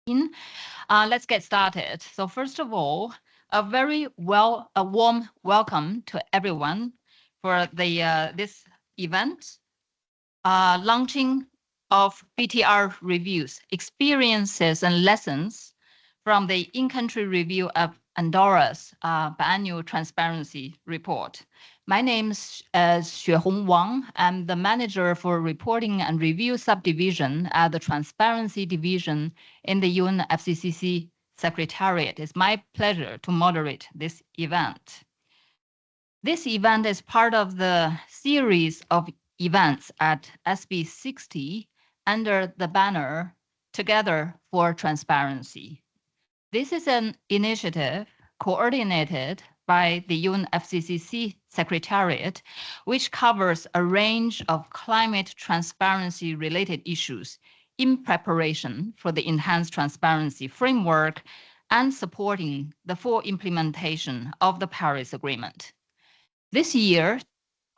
Let's get started. So first of all, a warm welcome to everyone for the this event, launching of BTR reviews, experiences and lessons from the in-country review of Andorra's biannual transparency report. My name is Xuehong Wang. I'm the manager for reporting and review subdivision at the transparency division in the UN FCCC Secretariat. It's my pleasure to moderate this event. This event is part of the series of events at SB 60 under the banner Together for Transparency. This is an initiative coordinated by the UN FCCC Secretariat, which covers a range of climate transparency related issues in preparation for the enhanced transparency framework and supporting the full implementation of the Paris Agreement. This year,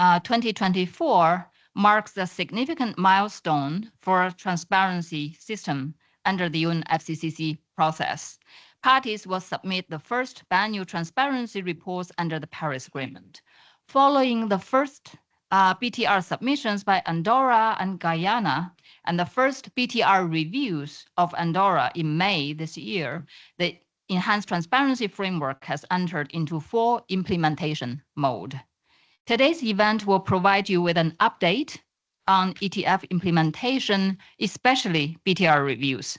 2024, marks a significant milestone for transparency system under the UN FCCC process. Parties will submit the first biannual transparency reports under the Paris Agreement. Following the first BTR submissions by Andorra and Guyana and the first BTR reviews of Andorra in May this year, the enhanced transparency framework has entered into full implementation mode. Today's event will provide you with an update on ETF implementation, especially BTR reviews.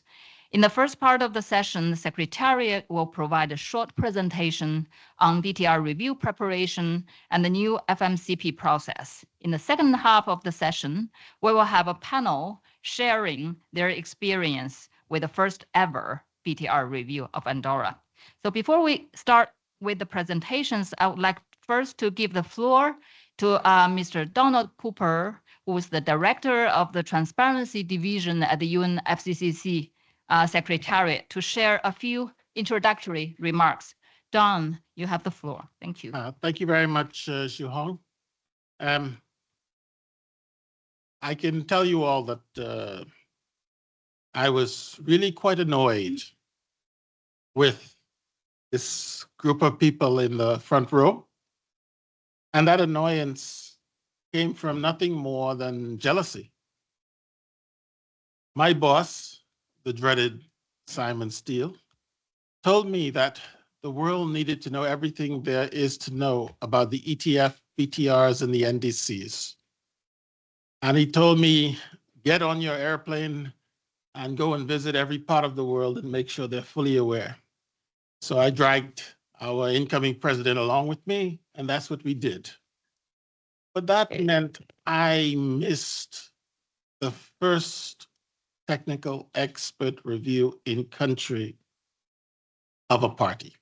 In the first part of the session, the Secretariat will provide a short presentation on BTR review preparation and the new FMCP process. In the second half of the session, we will have a panel sharing their experience with the first ever BTR review of Andorra. So before we start with the presentations, I would like first to give the floor to Mr. Donald Cooper, who is the director of the Transparency Division at the UN FCCC Secretariat, to share a few introductory remarks. Don, you have the floor. Thank you. Thank you very much, Xuehong. I can tell you all that I was really quite annoyed with this group of people in the front row. And that annoyance came from nothing more than jealousy. My boss, the dreaded Simon Steele, told me that the world needed to know everything there is to know about the ETF, BTRs, and the NDCs. And he told me, get on your airplane and go and visit every part of the world and make sure they're fully aware. So I dragged our incoming president along with me, and that's what we did. But that meant I missed the first technical expert review in country of a party.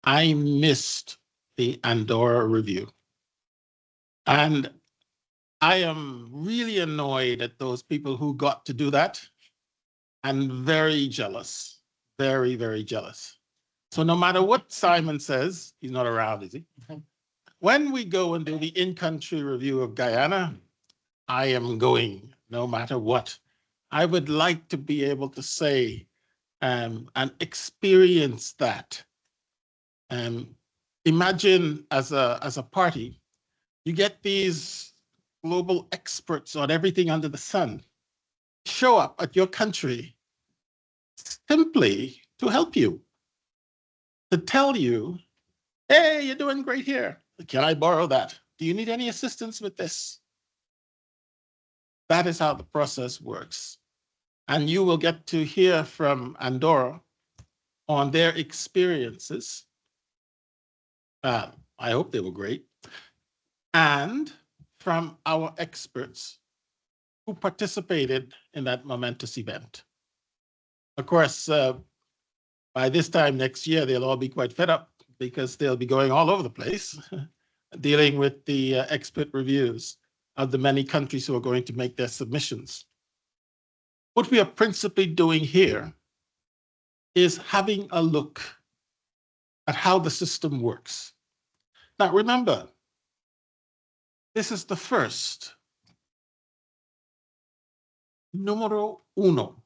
I missed the Andorra review. And I am really annoyed at those people who got to do that and very jealous, very, very jealous. So no matter what Simon says, he's not around, is he? When we go and do the in-country review of Guyana, I am going no matter what. I would like to be able to say and experience that. Imagine as a party, you get these global experts on everything under the sun show up at your country simply to help you, to tell you, hey, you're doing great here. Can I borrow that? Do you need any assistance with this? That is how the process works. And you will get to hear from Andorra on their experiences. I hope they were great. And from our experts who participated in that momentous event. Of course, by this time next year, they'll all be quite fed up because they'll be going all over the place dealing with the expert reviews of the many countries who are going to make their submissions. What we are principally doing here is having a look at how the system works. Now, remember, this is the first, número uno,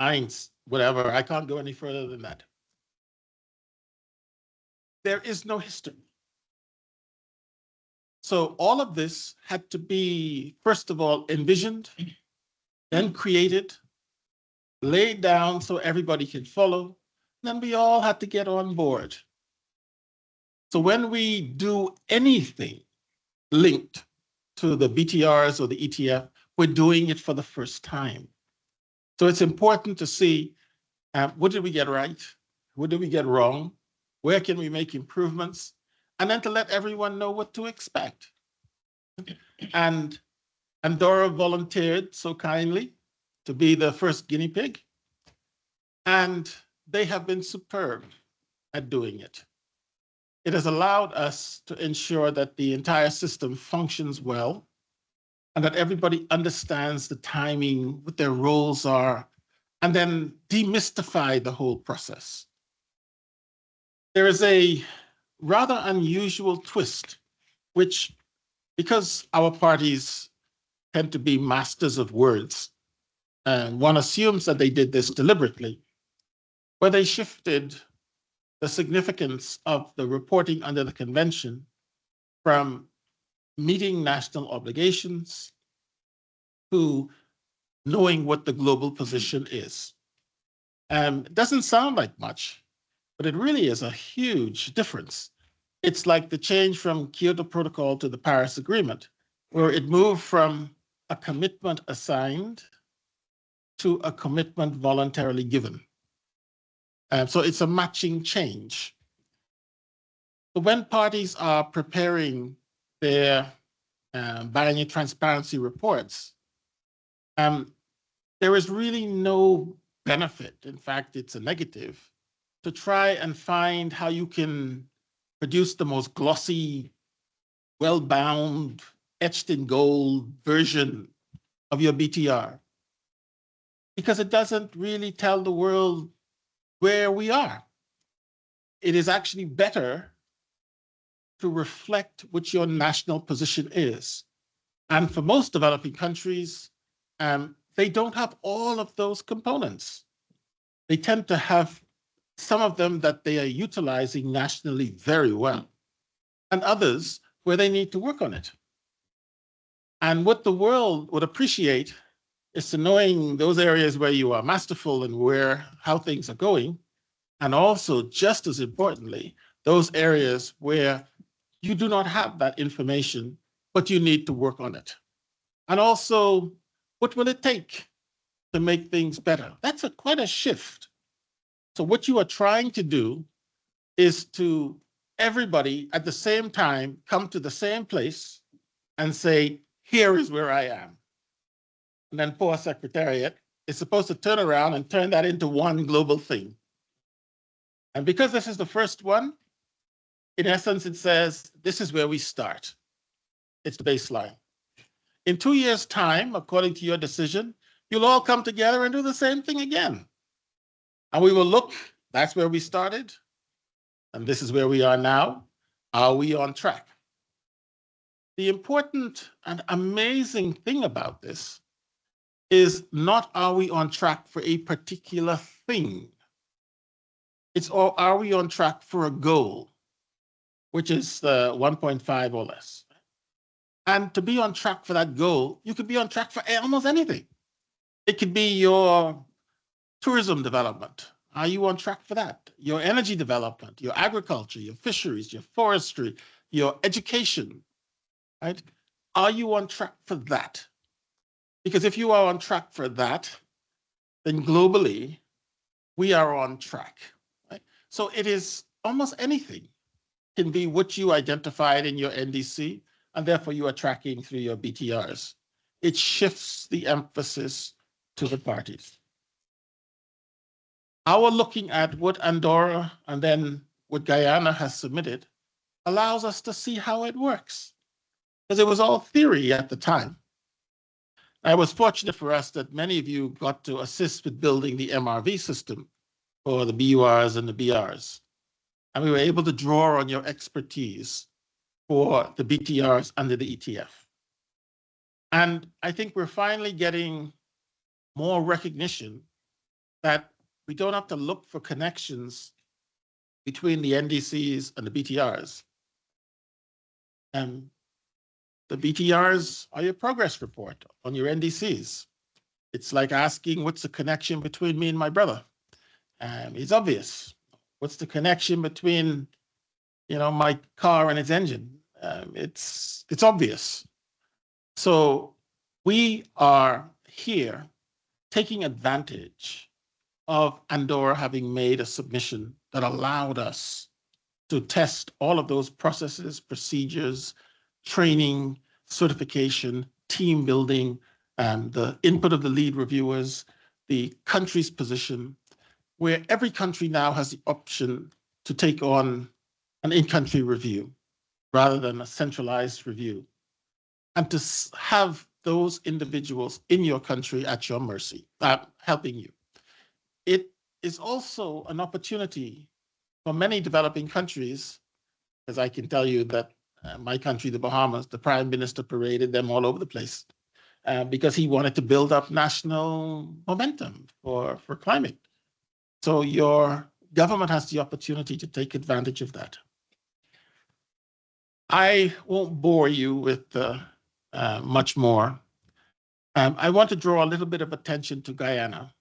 Eins, whatever. I can't go any further than that. There is no history. So all of this had to be, first of all, envisioned, then created, laid down so everybody could follow. Then we all had to get on board. So when we do anything linked to the BTRs or the ETF, we're doing it for the first time. So it's important to see what did we get right? What did we get wrong? Where can we make improvements? And then to let everyone know what to expect. And Andorra volunteered so kindly to be the first guinea pig. And they have been superb at doing it. It has allowed us to ensure that the entire system functions well and that everybody understands the timing, what their roles are, and then demystify the whole process. There is a rather unusual twist, which, because our parties tend to be masters of words, and one assumes that they did this deliberately, where they shifted the significance of the reporting under the convention from meeting national obligations to knowing what the global position is. It doesn't sound like much, but it really is a huge difference. It's like the change from Kyoto Protocol to the Paris Agreement, where it moved from a commitment assigned to a commitment voluntarily given. So it's a matching change. So when parties are preparing their biannual transparency reports, there is really no benefit. In fact, it's a negative to try and find how you can produce the most glossy, well-bound, etched in gold version of your BTR, because it doesn't really tell the world where we are. It is actually better to reflect what your national position is. And for most developing countries, they don't have all of those components. They tend to have some of them that they are utilizing nationally very well, and others where they need to work on it. And what the world would appreciate is to knowing those areas where you are masterful and how things are going, and also, just as importantly, those areas where you do not have that information, but you need to work on it. And also, what will it take to make things better? That's quite a shift. So what you are trying to do is to everybody at the same time come to the same place and say, here is where I am. And then poor Secretariat is supposed to turn around and turn that into one global thing. And because this is the first one, in essence, it says, this is where we start. It's the baseline. In 2 years' time, according to your decision, you'll all come together and do the same thing again. And we will look, that's where we started, and this is where we are now. Are we on track? The important and amazing thing about this is not are we on track for a particular thing? It's are we on track for a goal, which is 1.5 or less? And to be on track for that goal, you could be on track for almost anything. It could be your tourism development. Are you on track for that? Your energy development, your agriculture, your fisheries, your forestry, your education, right? Are you on track for that? Because if you are on track for that, then globally, we are on track, right? So it is almost anything can be what you identified in your NDC, and therefore you are tracking through your BTRs. It shifts the emphasis to the parties. Our looking at what Andorra and then what Guyana has submitted allows us to see how it works, because it was all theory at the time. It was fortunate for us that many of you got to assist with building the MRV system for the BURs and the BRs. And we were able to draw on your expertise for the BTRs under the ETF. And I think we're finally getting more recognition that we don't have to look for connections between the NDCs and the BTRs. And the BTRs are your progress report on your NDCs. It's like asking, what's the connection between me and my brother? It's obvious. What's the connection between, my car and its engine? It's obvious. So we are here taking advantage of Andorra having made a submission that allowed us to test all of those processes, procedures, training, certification, team building, the input of the lead reviewers, the country's position, where every country now has the option to take on an in-country review rather than a centralized review, and to have those individuals in your country at your mercy, helping you. It is also an opportunity for many developing countries, as I can tell you that my country, the Bahamas, the prime minister paraded them all over the place because he wanted to build up national momentum for climate. So your government has the opportunity to take advantage of that. I won't bore you with much more. I want to draw a little bit of attention to Guyana.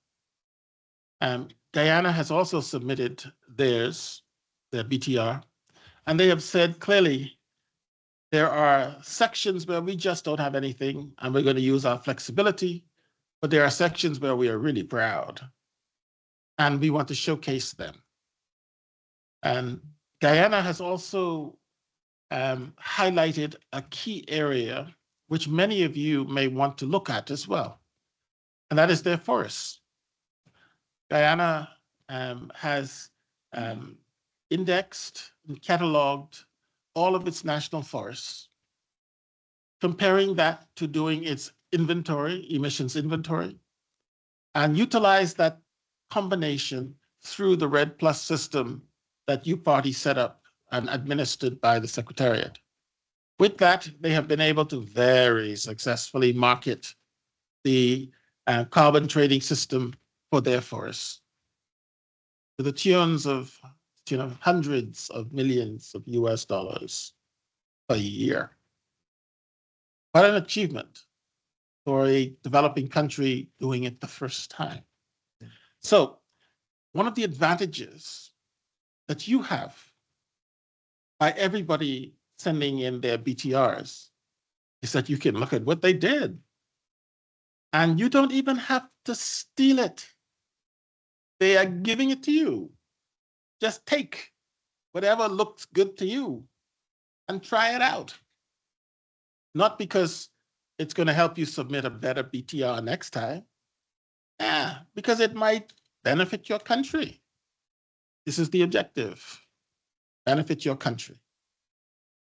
Guyana has also submitted their BTR, and they have said clearly there are sections where we just don't have anything, and we're going to use our flexibility, but there are sections where we are really proud, and we want to showcase them. And Guyana has also highlighted a key area which many of you may want to look at as well, and that is their forests. Guyana has indexed and cataloged all of its national forests, comparing that to doing its inventory, emissions inventory, and utilize that combination through the RED Plus system that U-Party set up and administered by the Secretariat. With that, they have been able to very successfully market the carbon trading system for their forests to the tunes of hundreds of millions of US dollars a year. What an achievement for a developing country doing it the first time. So one of the advantages that you have by everybody sending in their BTRs is that you can look at what they did. And you don't even have to steal it. They are giving it to you. Just take whatever looks good to you and try it out. Not because it's going to help you submit a better BTR next time. Yeah, because it might benefit your country. This is the objective. Benefit your country.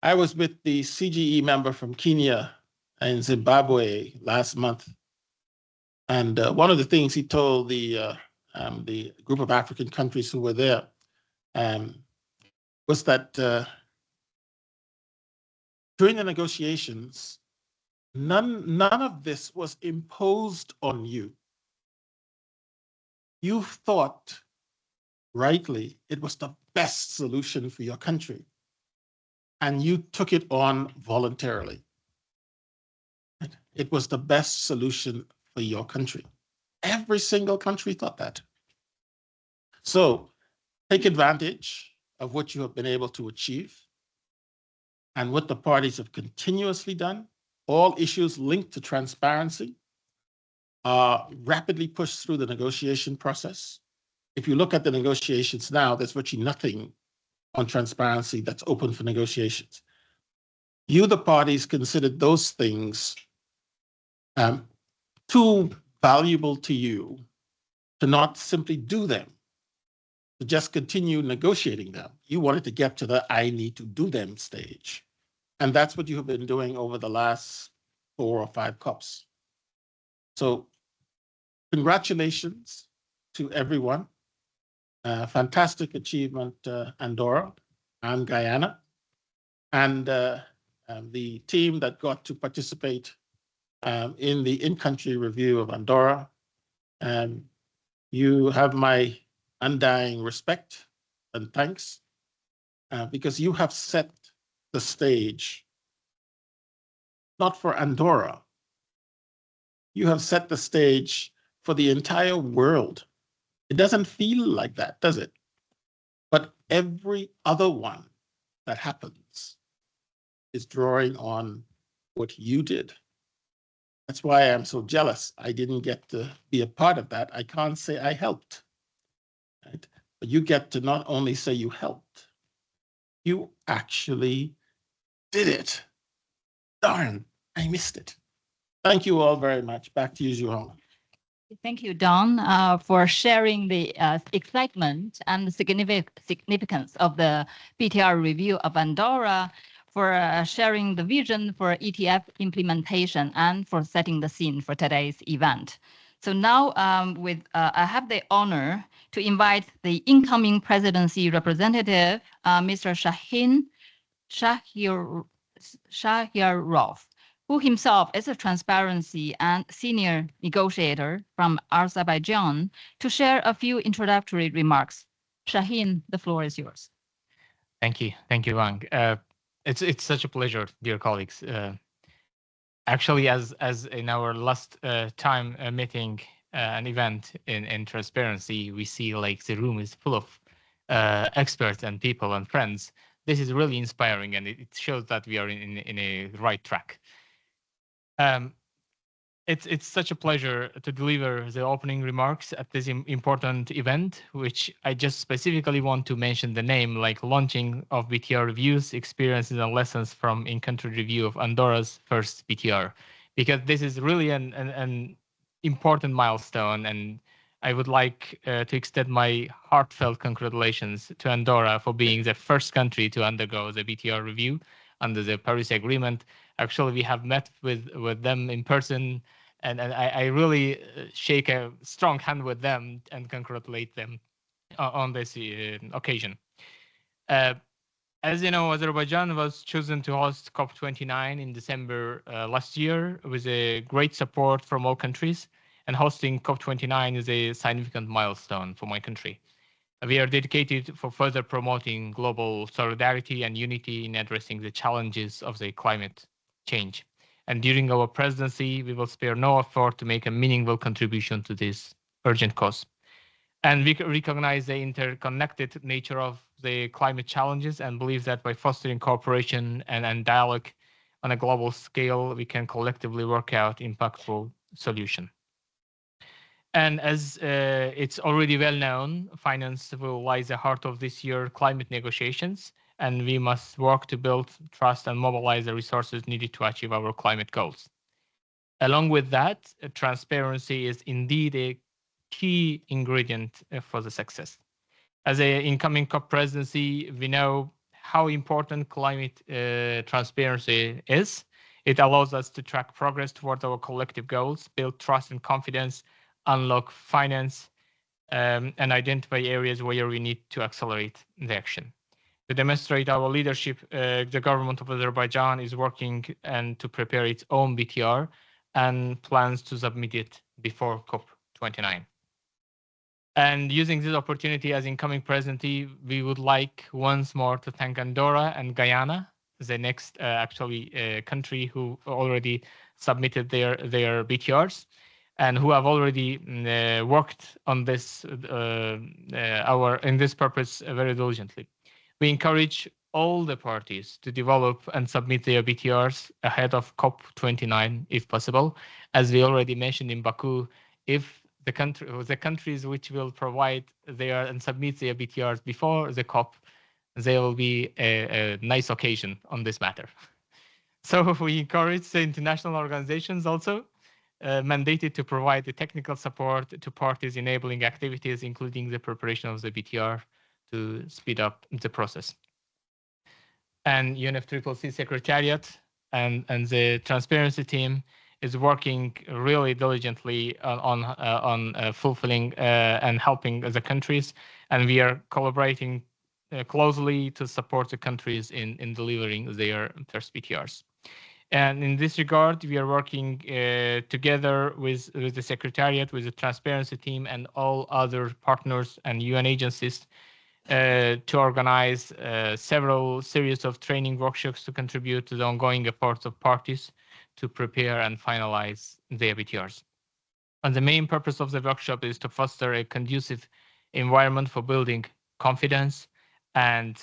I was with the CGE member from Kenya and Zimbabwe last month. And one of the things he told the group of African countries who were there was that during the negotiations, none of this was imposed on you. You thought rightly it was the best solution for your country, and you took it on voluntarily. It was the best solution for your country. Every single country thought that. So take advantage of what you have been able to achieve and what the parties have continuously done. All issues linked to transparency are rapidly pushed through the negotiation process. If you look at the negotiations now, there's virtually nothing on transparency that's open for negotiations. You, the parties, considered those things too valuable to you to not simply do them, to just continue negotiating them. You wanted to get to the I need to do them stage. And that's what you have been doing over the last 4 or 5 COPs. So congratulations to everyone. Fantastic achievement, Andorra and Guyana. And the team that got to participate in the in-country review of Andorra. You have my undying respect and thanks because you have set the stage, not for Andorra, you have set the stage for the entire world. It doesn't feel like that, does it? But every other one that happens is drawing on what you did. That's why I'm so jealous. I didn't get to be a part of that. I can't say I helped, right? But you get to not only say you helped, you actually did it. Darn, I missed it. Thank you all very much. Back to you, Johan. Thank you, Don, for sharing the excitement and the significance of the BTR review of Andorra, for sharing the vision for ETF implementation, and for setting the scene for today's event. So now I have the honor to invite the incoming presidency representative, Mr. Shahirov, who himself is a transparency and senior negotiator from Azerbaijan, to share a few introductory remarks. Shaheen, the floor is yours. Thank you, Wang. It's such a pleasure, dear colleagues. Actually, as in our last time meeting, an event in transparency, we see like the room is full of experts and people and friends. This is really inspiring, and it shows that we are in a right track. It's such a pleasure to deliver the opening remarks at this important event, which I just specifically want to mention the name, like launching of BTR reviews, experiences and lessons from in-country review of Andorra's first BTR, because this is really an important milestone, and I would like to extend my heartfelt congratulations to Andorra for being the first country to undergo the BTR review under the Paris Agreement. Actually, we have met with them in person, and I really shake a strong hand with them and congratulate them on this occasion. As you know, Azerbaijan was chosen to host COP29 in December last year with a great support from all countries, and hosting COP29 is a significant milestone for my country. We are dedicated for further promoting global solidarity and unity in addressing the challenges of the climate change. And during our presidency, we will spare no effort to make a meaningful contribution to this urgent cause. And we recognize the interconnected nature of the climate challenges and believe that by fostering cooperation and dialogue on a global scale, we can collectively work out impactful solution. And as it's already well known, finance will lie at the heart of this year's climate negotiations, and we must work to build trust and mobilize the resources needed to achieve our climate goals. Along with that, transparency is indeed a key ingredient for the success. As an incoming COP presidency, we know how important climate transparency is. It allows us to track progress towards our collective goals, build trust and confidence, unlock finance, and identify areas where we need to accelerate the action. To demonstrate our leadership, the government of Azerbaijan is working and to prepare its own BTR and plans to submit it before COP29. And using this opportunity as incoming presidency, we would like once more to thank Andorra and Guyana, the next country who already submitted their BTRs and who have already worked on this in this purpose very diligently. We encourage all the parties to develop and submit their BTRs ahead of COP29 if possible. As we already mentioned in Baku, if the countries which will provide their and submit their BTRs before the COP, there will be a nice occasion on this matter. So we encourage the international organizations also mandated to provide the technical support to parties enabling activities, including the preparation of the BTR, to speed up the process. And UNFCCC Secretariat and the transparency team is working really diligently on fulfilling and helping the countries, and we are collaborating closely to support the countries in delivering their first BTRs. And in this regard, we are working together with the Secretariat, with the Transparency team, and all other partners and UN agencies to organize several series of training workshops to contribute to the ongoing efforts of parties to prepare and finalize their BTRs. And the main purpose of the workshop is to foster a conducive environment for building confidence and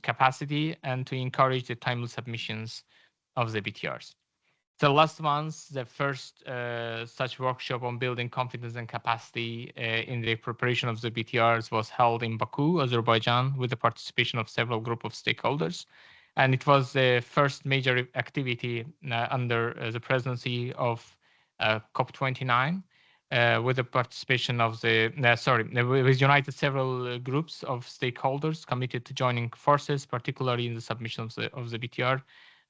capacity, and to encourage the timely submissions of the BTRs. So last month, the first such workshop on building confidence and capacity in the preparation of the BTRs was held in Baku, Azerbaijan, with the participation of several group of stakeholders. And it was the first major activity under the presidency of COP29, with the participation of we've united several groups of stakeholders committed to joining forces, particularly in the submission of the BTR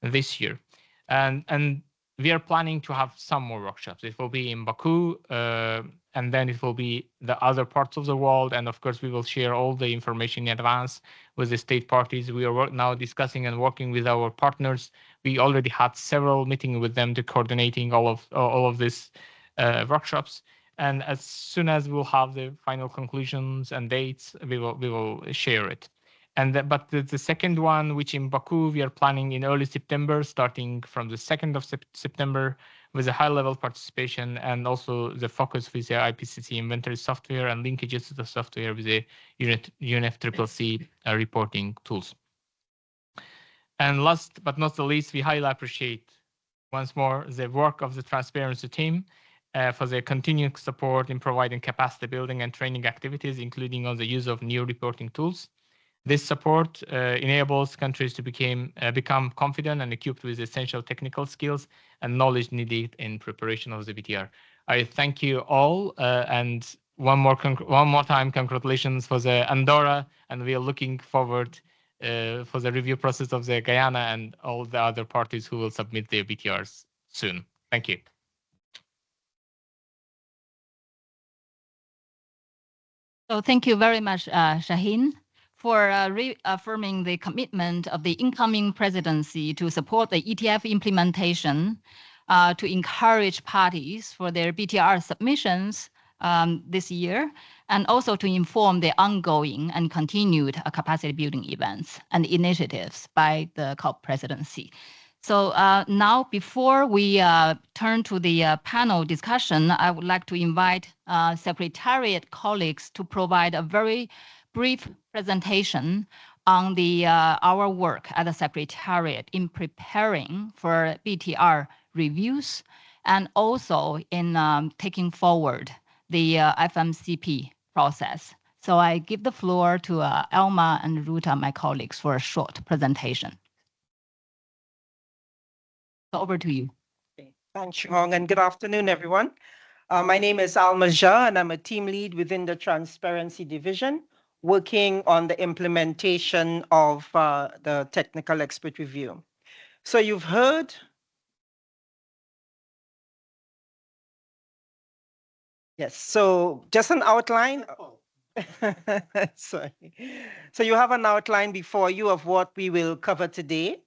this year. And we are planning to have some more workshops. It will be in Baku, and then it will be the other parts of the world. And of course, we will share all the information in advance with the state parties. We are now discussing and working with our partners. We already had several meetings with them to coordinating all of these workshops. And as soon as we'll have the final conclusions and dates, we will share it. But the second one, which in Baku, we are planning in early September, starting from the 2nd of September, with a high-level participation, and also the focus with the IPCC inventory software and linkages to the software with the UNFCCC reporting tools. And last but not the least, we highly appreciate once more the work of the transparency team for their continued support in providing capacity building and training activities, including on the use of new reporting tools. This support enables countries to become confident and equipped with essential technical skills and knowledge needed in preparation of the BTR. I thank you all, and one more time, congratulations for the Andorra, and we are looking forward for the review process of the Guyana and all the other parties who will submit their BTRs soon. Thank you. So thank you very much, Shaheen, for reaffirming the commitment of the incoming presidency to support the ETF implementation, to encourage parties for their BTR submissions this year, and also to inform the ongoing and continued capacity building events and initiatives by the COP presidency. So now, before we turn to the panel discussion, I would like to invite Secretariat colleagues to provide a very brief presentation on our work at the Secretariat in preparing for BTR reviews, and also in taking forward the FMCP process. So I give the floor to Elma and Ruta, my colleagues, for a short presentation. So over to you. Thanks, Hong, and good afternoon, everyone. My name is Alma Jha, and I'm a team lead within the Transparency Division, working on the implementation of the Technical Expert Review. So you've heard. Yes, so just an outline. Sorry. So you have an outline before you of what we will cover today.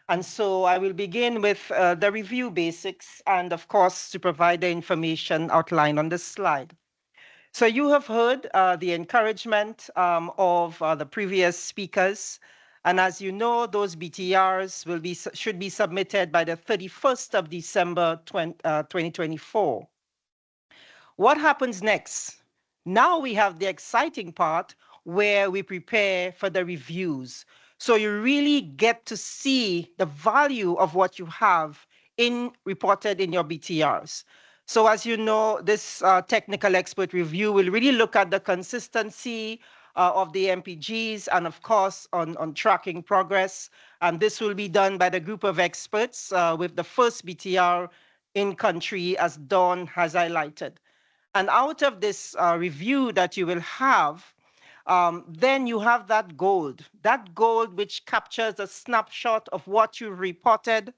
And so I will begin with the review basics and, of course, to provide the information outlined on this slide. So you have heard the encouragement of the previous speakers. And as you know, those BTRs should be submitted by the 31st of December 2024. What happens next? Now we have the exciting part where we prepare for the reviews. So you really get to see the value of what you have reported in your BTRs. So as you know, this technical expert review will really look at the consistency of the MPGs and of course on tracking progress. And this will be done by the group of experts with the first BTR in country, as Dawn has highlighted. And out of this review that you will have, then you have that gold which captures a snapshot of what you reported,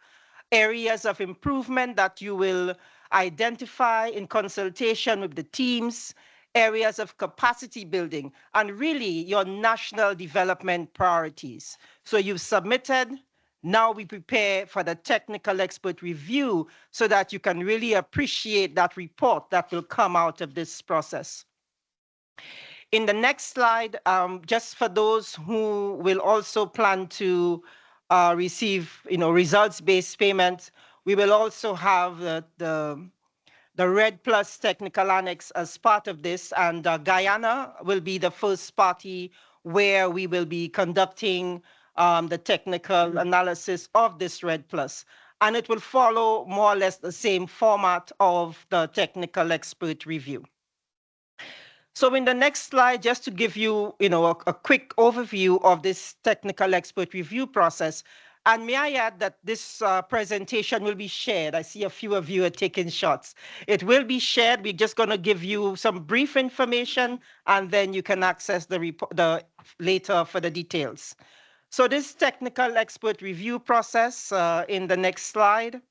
areas of improvement that you will identify in consultation with the teams, areas of capacity building, and really your national development priorities. So you've submitted, Now we prepare for the technical expert review so that you can really appreciate that report that will come out of this process. In the next slide, just for those who will also plan to receive, results-based payments, we will also have the Red Plus technical annex as part of this, and Guyana will be the first party where we will be conducting the technical analysis of this Red Plus. And it will follow more or less the same format of the technical expert review. So in the next slide, just to give you, a quick overview of this technical expert review process. And may I add that this presentation will be shared. I see a few of you are taking shots. It will be shared. We're just going to give you some brief information, and then you can access the report later for the details. So this technical expert review process in the next slide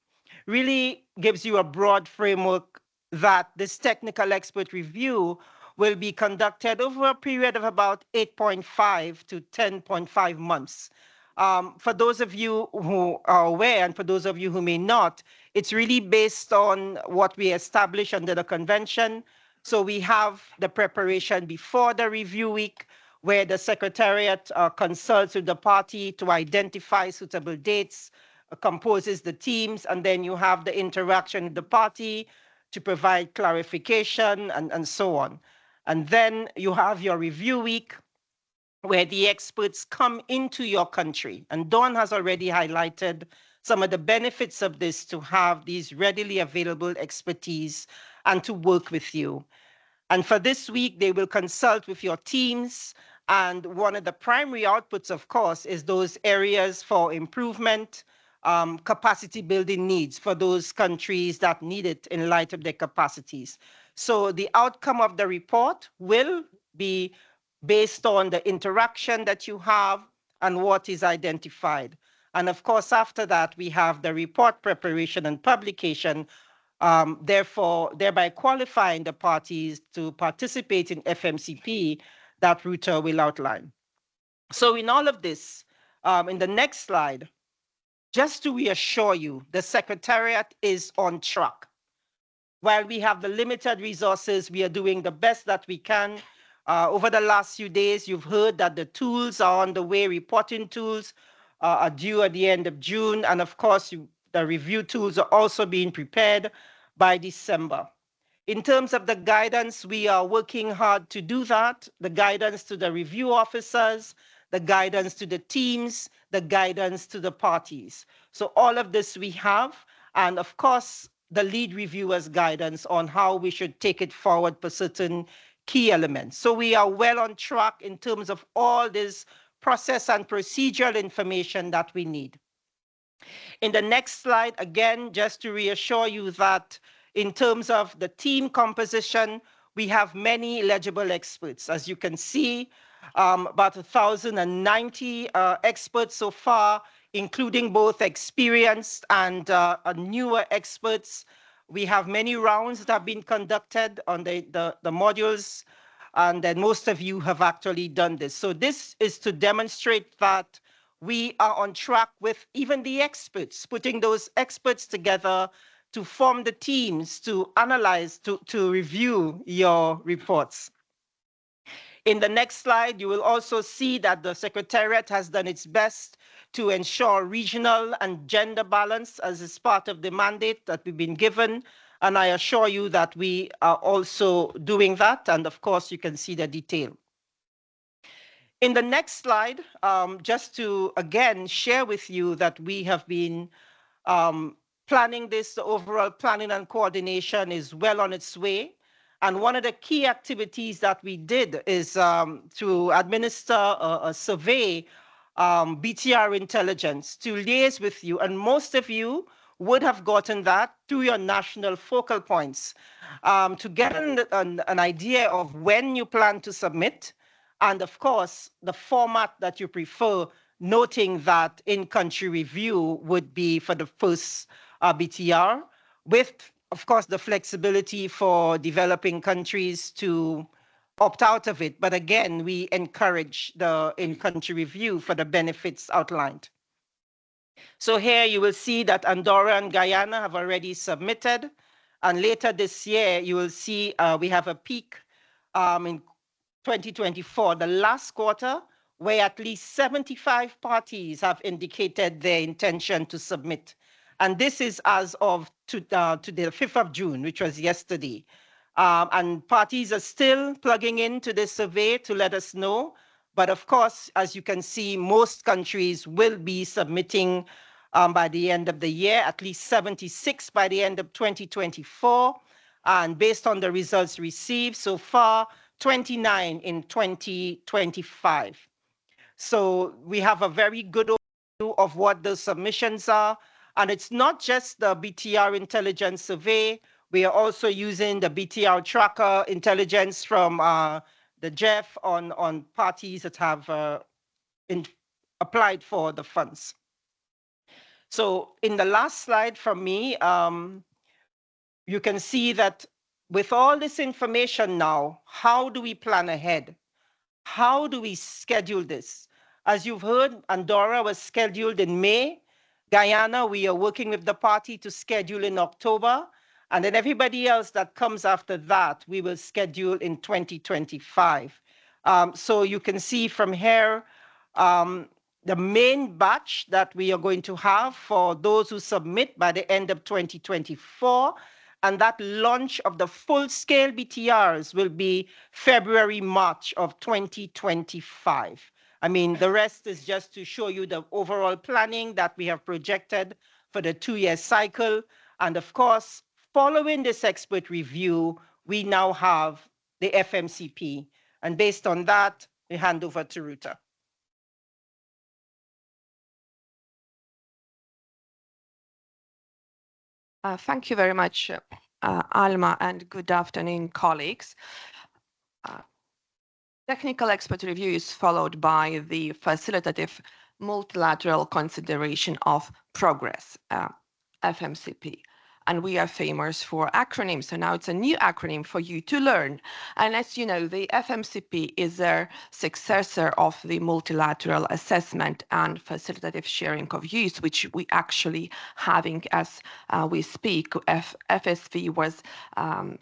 really gives you a broad framework that this technical expert review will be conducted over a period of about 8.5 to 10.5 months. For those of you who are aware, and for those of you who may not, it's really based on what we establish under the convention. So we have the preparation before the review week, where the Secretariat consults with the party to identify suitable dates, composes the teams, and then you have the interaction with the party to provide clarification and so on. And then you have your review week, where the experts come into your country. And Dawn has already highlighted some of the benefits of this, to have these readily available expertise and to work with you. And for this week, they will consult with your teams. And one of the primary outputs, of course, is those areas for improvement, capacity building needs for those countries that need it in light of their capacities. So the outcome of the report will be based on the interaction that you have and what is identified. And of course, after that, we have the report preparation and publication, thereby qualifying the parties to participate in FMCP that Ruta will outline. So in all of this, in the next slide, just to reassure you, the Secretariat is on track. While we have the limited resources, we are doing the best that we can. Over the last few days, you've heard that the tools are on the way. Reporting tools are due at the end of June. And of course, the review tools are also being prepared by December. In terms of the guidance, we are working hard to do that. The guidance to the review officers, the guidance to the teams, the guidance to the parties. So all of this we have. And of course, the lead reviewer's guidance on how we should take it forward for certain key elements. So we are well on track in terms of all this process and procedural information that we need. In the next slide, again, just to reassure you that in terms of the team composition, we have many eligible experts. As you can see, about 1,090 experts so far, including both experienced and newer experts. We have many rounds that have been conducted on the modules, and then most of you have actually done this. So this is to demonstrate that we are on track with even the experts, putting those experts together to form the teams, to analyze, to review your reports. In the next slide, you will also see that the Secretariat has done its best to ensure regional and gender balance as is part of the mandate that we've been given. And I assure you that we are also doing that. And of course, you can see the detail. In the next slide, just to again share with you that we have been planning this, the overall planning and coordination is well on its way. And one of the key activities that we did is to administer a survey, BTR intelligence, to liaise with you. And most of you would have gotten that through your national focal points to get an idea of when you plan to submit, and of course, the format that you prefer, noting that in-country review would be for the first BTR, with, of course, the flexibility for developing countries to opt out of it. But again, we encourage the in-country review for the benefits outlined. So here you will see that Andorra and Guyana have already submitted. And later this year, you will see we have a peak in 2024, the last quarter, where at least 75 parties have indicated their intention to submit. And this is as of to the 5th of June, which was yesterday. And parties are still plugging into this survey to let us know. But of course, as you can see, most countries will be submitting by the end of the year, at least 76 by the end of 2024. And based on the results received so far, 29 in 2025. So we have a very good overview of what the submissions are. And it's not just the BTR intelligence survey. We are also using the BTR tracker intelligence from the Jeff on parties that have applied for the funds. So in the last slide from me, you can see that with all this information now, how do we plan ahead? How do we schedule this? As you've heard, Andorra was scheduled in May. Guyana, we are working with the party to schedule in October. And then everybody else that comes after that, we will schedule in 2025. So you can see from here, the main batch that we are going to have for those who submit by the end of 2024. And that launch of the full-scale BTRs will be February, March of 2025. I mean, the rest is just to show you the overall planning that we have projected for the 2-year cycle. And of course, following this expert review, we now have the FMCP. And based on that, we hand over to Ruta. Thank you very much, Alma, and good afternoon, colleagues. Technical expert review is followed by the facilitative multilateral consideration of progress, FMCP. And we are famous for acronyms, so now it's a new acronym for you to learn. And as you know, the FMCP is a successor of the multilateral assessment and facilitative sharing of views, which we actually having as we speak. FSV was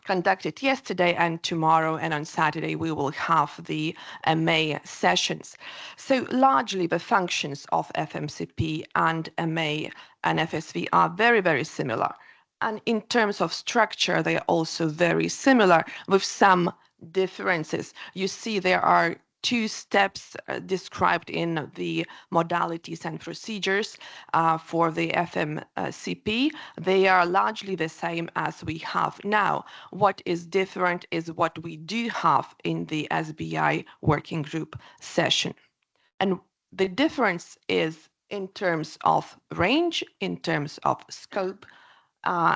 conducted yesterday, and tomorrow and on Saturday we will have the MA sessions. So largely the functions of FMCP and MA and FSV are very, very similar. And in terms of structure, they are also very similar with some differences. You see there are 2 steps described in the modalities and procedures for the FMCP. They are largely the same as we have now. What is different is what we do have in the SBI working group session. And the difference is in terms of range, in terms of scope,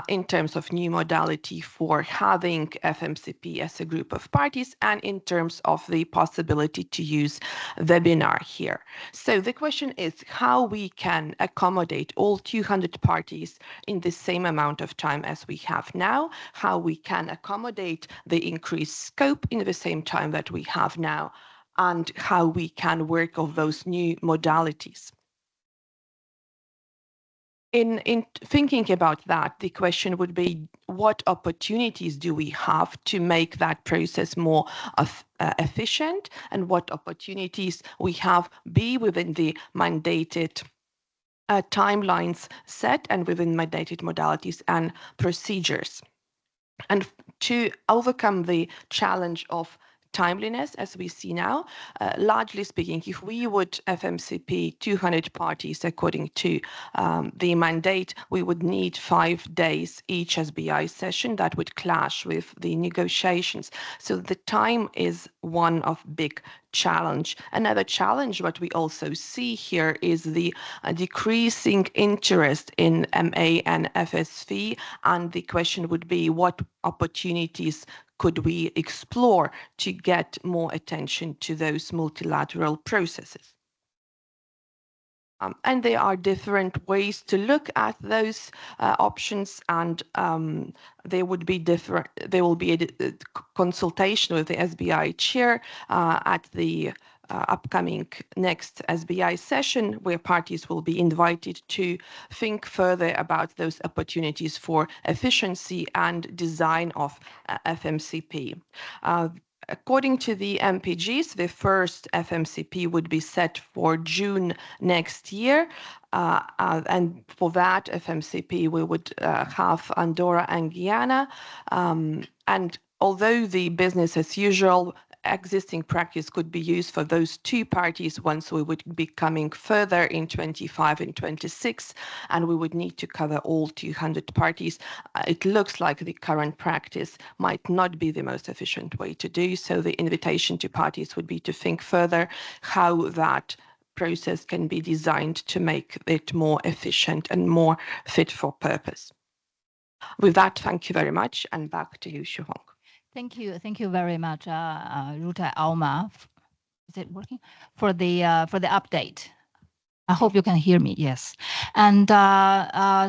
in terms of new modality for having FMCP as a group of parties, and in terms of the possibility to use webinar here. So the question is how we can accommodate all 200 parties in the same amount of time as we have now, how we can accommodate the increased scope in the same time that we have now, and how we can work on those new modalities. In thinking about that, the question would be, what opportunities do we have to make that process more efficient, and what opportunities we have be within the mandated timelines set and within mandated modalities and procedures. And to overcome the challenge of timeliness, as we see now, largely speaking, if we would FMCP 200 parties according to the mandate, we would need 5 days each SBI session. That would clash with the negotiations. So the time is one of big challenge. Another challenge, what we also see here, is the decreasing interest in MA and FSV, and the question would be, what opportunities could we explore to get more attention to those multilateral processes? And there are different ways to look at those options, and there will be a consultation with the SBI chair at the upcoming next SBI session, where parties will be invited to think further about those opportunities for efficiency and design of FMCP. According to the MPGs, the first FMCP would be set for June next year. And for that FMCP, we would have Andorra and Guyana. And although the business as usual existing practice could be used for those two parties once we would be coming further in 25 and 26, and we would need to cover all 200 parties. It looks like the current practice might not be the most efficient way to do so. The invitation to parties would be to think further how that process can be designed to make it more efficient and more fit for purpose. With that, thank you very much, and back to you, Shuhong. Thank you very much, Ruta Alma. Is it working? For the update. I hope you can hear me. Yes. And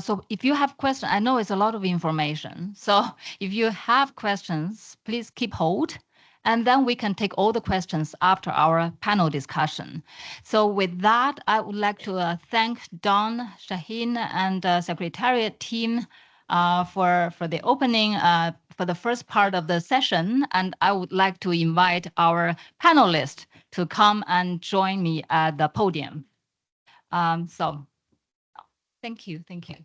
so if you have questions, I know it's a lot of information. So if you have questions, please keep hold. And then we can take all the questions after our panel discussion. So with that, I would like to thank Don, Shaheen, and Secretariat team for the opening for the first part of the session. And I would like to invite our panelists to come and join me at the podium. So thank you. Thank you.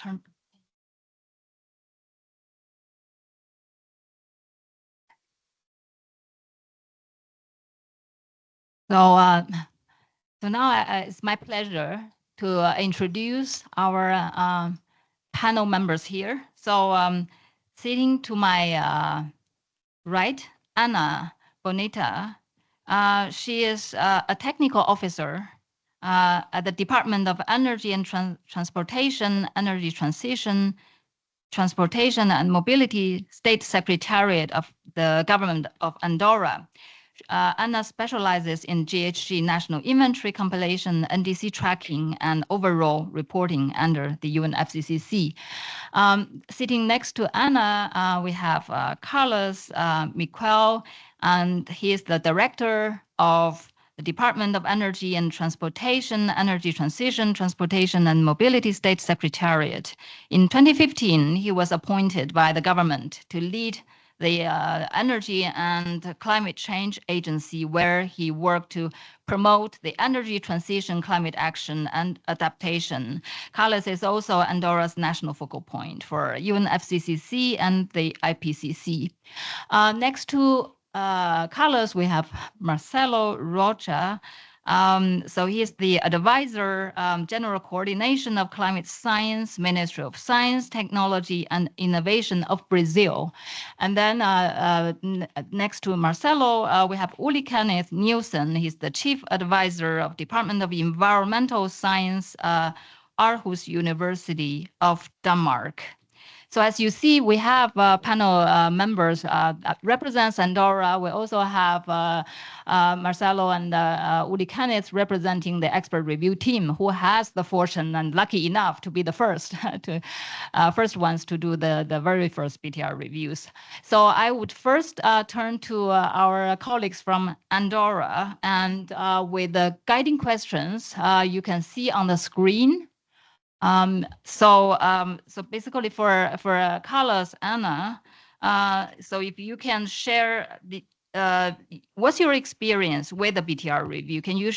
Turn. So now it's my pleasure to introduce our panel members here. So sitting to my right, Anna Bonita. She is a technical officer at the Department of Energy and Transportation, Energy Transition, Transportation and Mobility State Secretariat of the Government of Andorra. Anna specializes in GHG national inventory compilation, NDC tracking, and overall reporting under the UNFCCC. Sitting next to Anna, we have Carlos Miquel, and he is the director of the Department of Energy and Transportation, Energy Transition, Transportation and Mobility State Secretariat. In 2015, he was appointed by the government to lead the Energy and Climate Change Agency, where he worked to promote the energy transition, climate action, and adaptation. Carlos is also Andorra's national focal point for UNFCCC and the IPCC. Next to Carlos, we have Marcelo Rocha. So he is the advisor, general coordination of climate science, Ministry of Science, Technology and Innovation of Brazil. And then next to Marcelo, we have Uli Kenneth Nielsen. He's the chief advisor of Department of Environmental Science, Aarhus University of Denmark. So as you see, we have panel members that represents Andorra. We also have Marcelo and Uli Kenneth representing the expert review team, who has the fortune and lucky enough to be the first first ones to do the very first BTR reviews. So I would first turn to our colleagues from Andorra, and with the guiding questions you can see on the screen. So basically for Carlos, Anna, so if you can share the what's your experience with the BTR review? Can you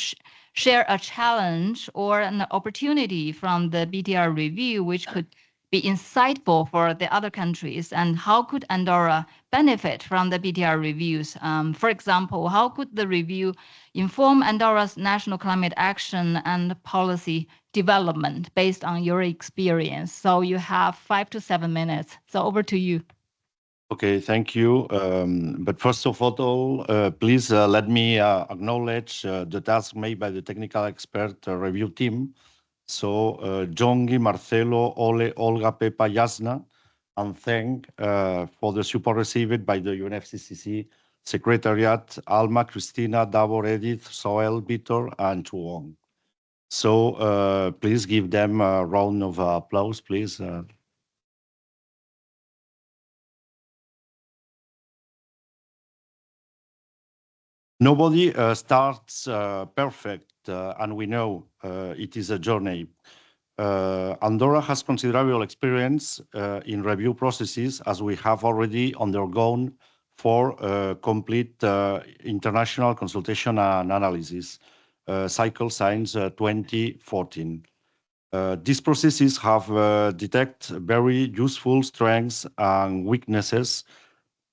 share a challenge or an opportunity from the BTR review which could be insightful for the other countries, and how could Andorra benefit from the BTR reviews? For example, how could the review inform Andorra's national climate action and policy development based on your experience? So you have 5 to 7 minutes. So over to you. Okay, thank you. But first of all, please let me acknowledge the task made by the technical expert review team. So, Jongi, Marcelo, Ole, Olga, Pepa, Jasna, and thank for the support received by the UNFCCC Secretariat, Alma, Christina, Davor, Edith, Soel, Vitor, and Chuong. So please give them a round of applause, please. Nobody starts perfect, and we know it is a journey. Andorra has considerable experience in review processes, as we have already undergone for complete international consultation and analysis, cycle science 2014. These processes have detected very useful strengths and weaknesses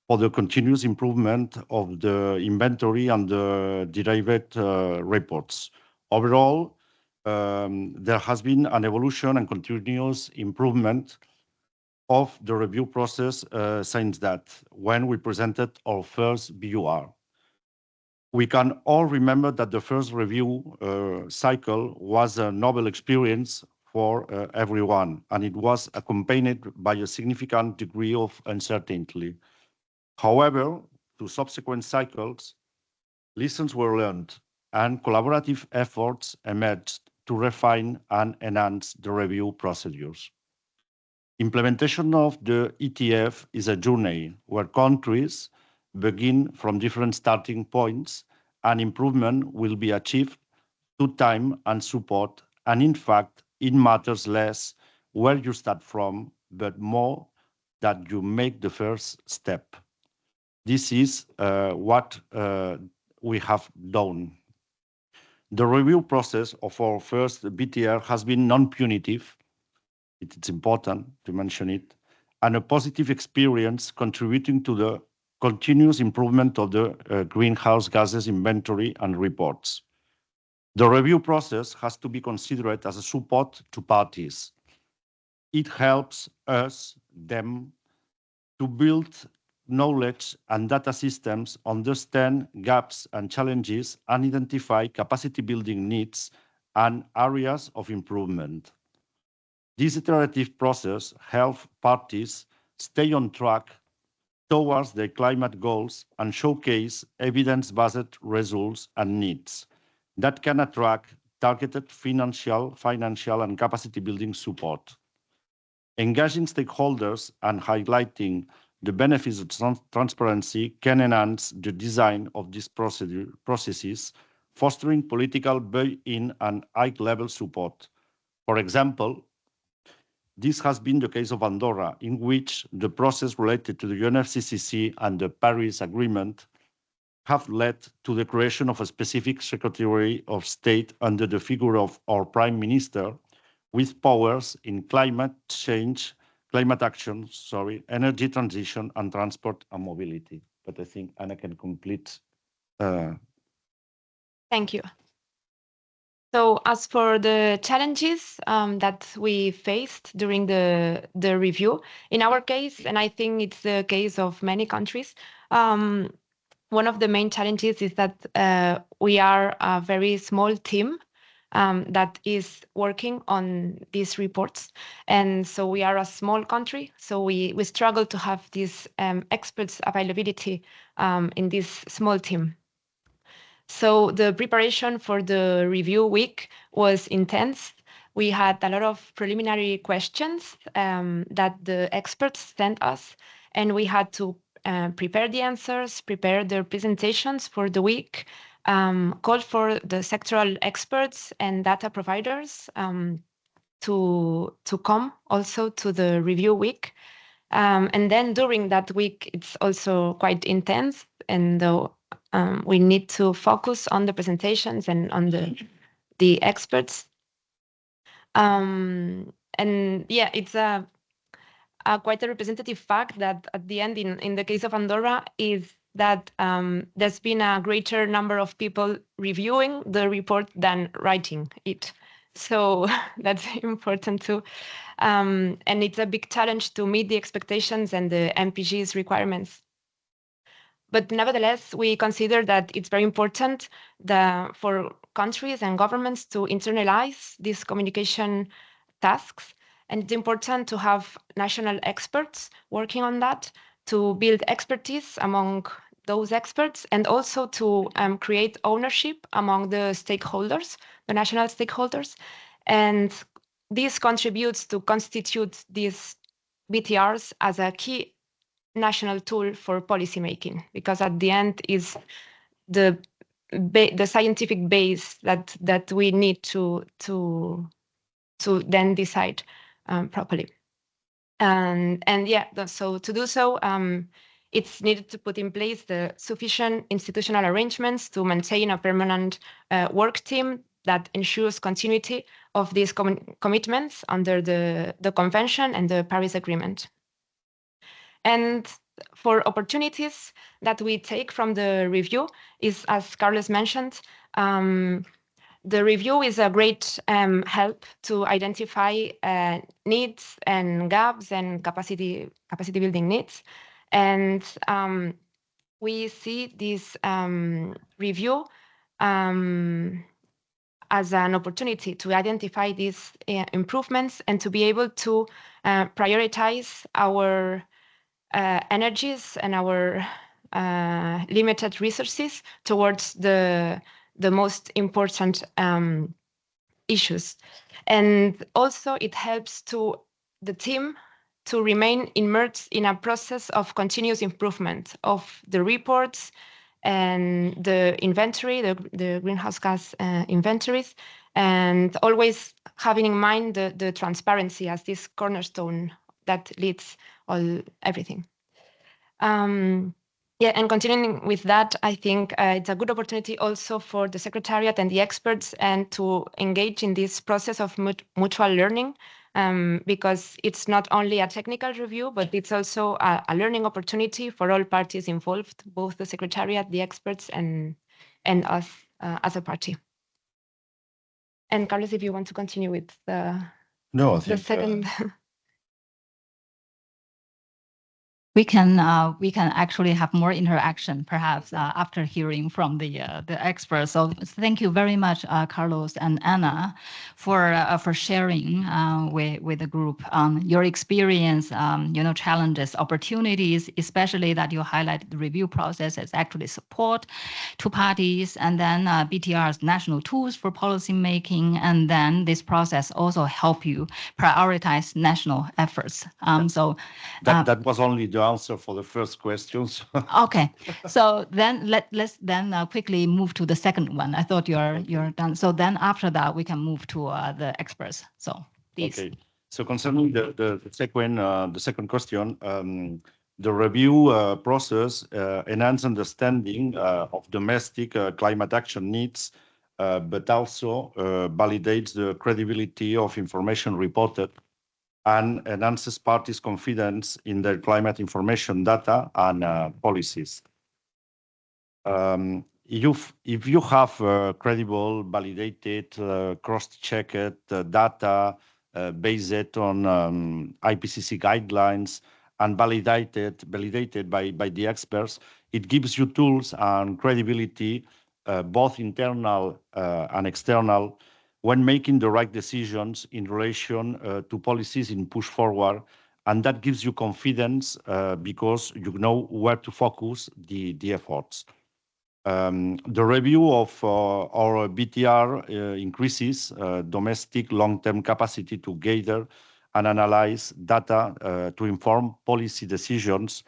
for the continuous improvement of the inventory and the derived reports. Overall, there has been an evolution and continuous improvement of the review process since that, when we presented our first BUR. We can all remember that the first review cycle was a novel experience for everyone, and it was accompanied by a significant degree of uncertainty. However, to subsequent cycles, lessons were learned and collaborative efforts emerged to refine and enhance the review procedures. Implementation of the ETF is a journey where countries begin from different starting points, and improvement will be achieved through time and support, and in fact, it matters less where you start from, but more that you make the first step. This is what we have done. The review process of our first BTR has been non-punitive, it's important to mention it, and a positive experience contributing to the continuous improvement of the greenhouse gases inventory and reports. The review process has to be considered as a support to parties. It helps us, them, to build knowledge and data systems, understand gaps and challenges, and identify capacity building needs and areas of improvement. This iterative process helps parties stay on track towards their climate goals and showcase evidence-based results and needs that can attract targeted financial and capacity building support. Engaging stakeholders and highlighting the benefits of transparency can enhance the design of these processes, fostering political buy-in and high-level support. For example, this has been the case of Andorra, in which the process related to the UNFCCC and the Paris Agreement have led to the creation of a specific Secretary of State under the figure of our Prime Minister, with powers in climate action, energy transition, and transport and mobility. But I think Anna can complete. Thank you. So as for the challenges that we faced during the review, in our case, and I think it's the case of many countries, one of the main challenges is that we are a very small team that is working on these reports. And so we are a small country, so we struggle to have this experts availability in this small team. So the preparation for the review week was intense. We had a lot of preliminary questions that the experts sent us, and we had to prepare the answers, prepare their presentations for the week, call for the sectoral experts and data providers to come also to the review week. And then during that week, it's also quite intense, and we need to focus on the presentations and on the experts. And yeah, it's a quite a representative fact that at the end, in the case of Andorra, is that there's been a greater number of people reviewing the report than writing it. So that's important too. And it's a big challenge to meet the expectations and the MPG's requirements. But nevertheless, we consider that it's very important for countries and governments to internalize these communication tasks. And it's important to have national experts working on that, to build expertise among those experts, and also to create ownership among the stakeholders, the national stakeholders. And this contributes to constitute these BTRs as a key national tool for policymaking, because at the end is the scientific base that we need to then decide properly. And yeah, so to do so, it's needed to put in place the sufficient institutional arrangements to maintain a permanent work team that ensures continuity of these commitments under the Convention and the Paris Agreement. And for opportunities that we take from the review is, as Carlos mentioned, the review is a great help to identify needs and gaps and capacity building needs. And we see this review as an opportunity to identify these improvements and to be able to prioritize our energies and our limited resources towards the most important issues. And also it helps to the team to remain immersed in a process of continuous improvement of the reports and the inventory, the greenhouse gas inventories, and always having in mind the transparency as this cornerstone that leads everything. Yeah, and continuing with that, I think it's a good opportunity also for the Secretariat and the experts and to engage in this process of mutual learning, because it's not only a technical review, but it's also a learning opportunity for all parties involved, both the Secretariat, the experts, and us as a party. And Carlos, if you want to continue with the second. We can actually have more interaction, perhaps after hearing from the experts. So thank you very much, Carlos and Anna, for sharing with the group your experience, challenges, opportunities, especially that you highlighted the review process as actually support to parties, and then BTR's national tools for policy making, and then this process also help you prioritize national efforts. That was only the answer for the first questions. Okay, so then let's quickly move to the second one. I thought you're done. So then after that we can move to the experts. So please. Okay. So concerning the second question, the review process enhance understanding of domestic climate action needs, but also validates the credibility of information reported and enhances parties' confidence in their climate information data and policies. If you have credible, validated, cross-checked data based on IPCC guidelines and validated by the experts, it gives you tools and credibility, both internal and external, when making the right decisions in relation to policies in push forward. And that gives you confidence because you know where to focus the efforts. The review of our BTR increases domestic long-term capacity to gather and analyze data to inform policy decisions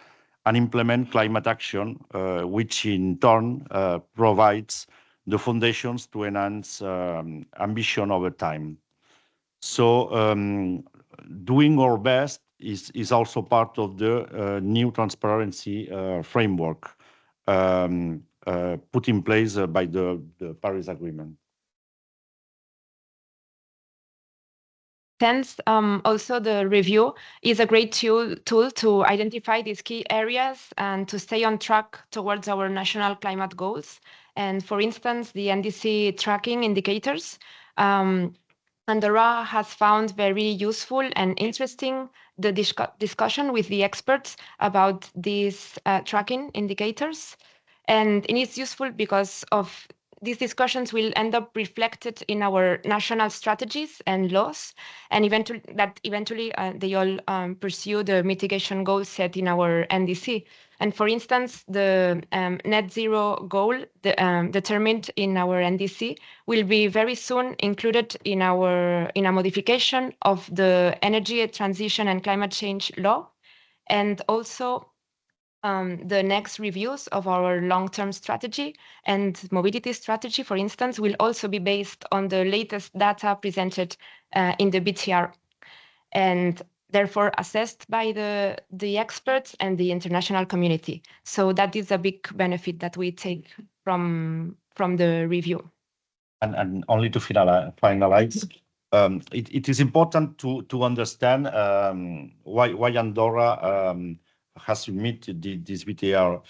and implement climate action, which in turn provides the foundations to enhance ambition over time. So doing our best is also part of the new transparency framework put in place by the Paris Agreement. Hence, also the review is a great tool to identify these key areas and to stay on track towards our national climate goals. And for instance, the NDC tracking indicators Andorra has found very useful and interesting the discussion with the experts about these tracking indicators. And it is useful because of these discussions will end up reflected in our national strategies and laws, and eventually they all pursue the mitigation goals set in our NDC. And for instance, the net zero goal determined in our NDC will be very soon included in a modification of the energy transition and climate change law, and also the next reviews of our long-term strategy and mobility strategy, for instance, will also be based on the latest data presented in the BTR and therefore assessed by the experts and the international community. So that is a big benefit that we take from the review. And only to finalize, it is important to understand why Andorra has submitted this BTR.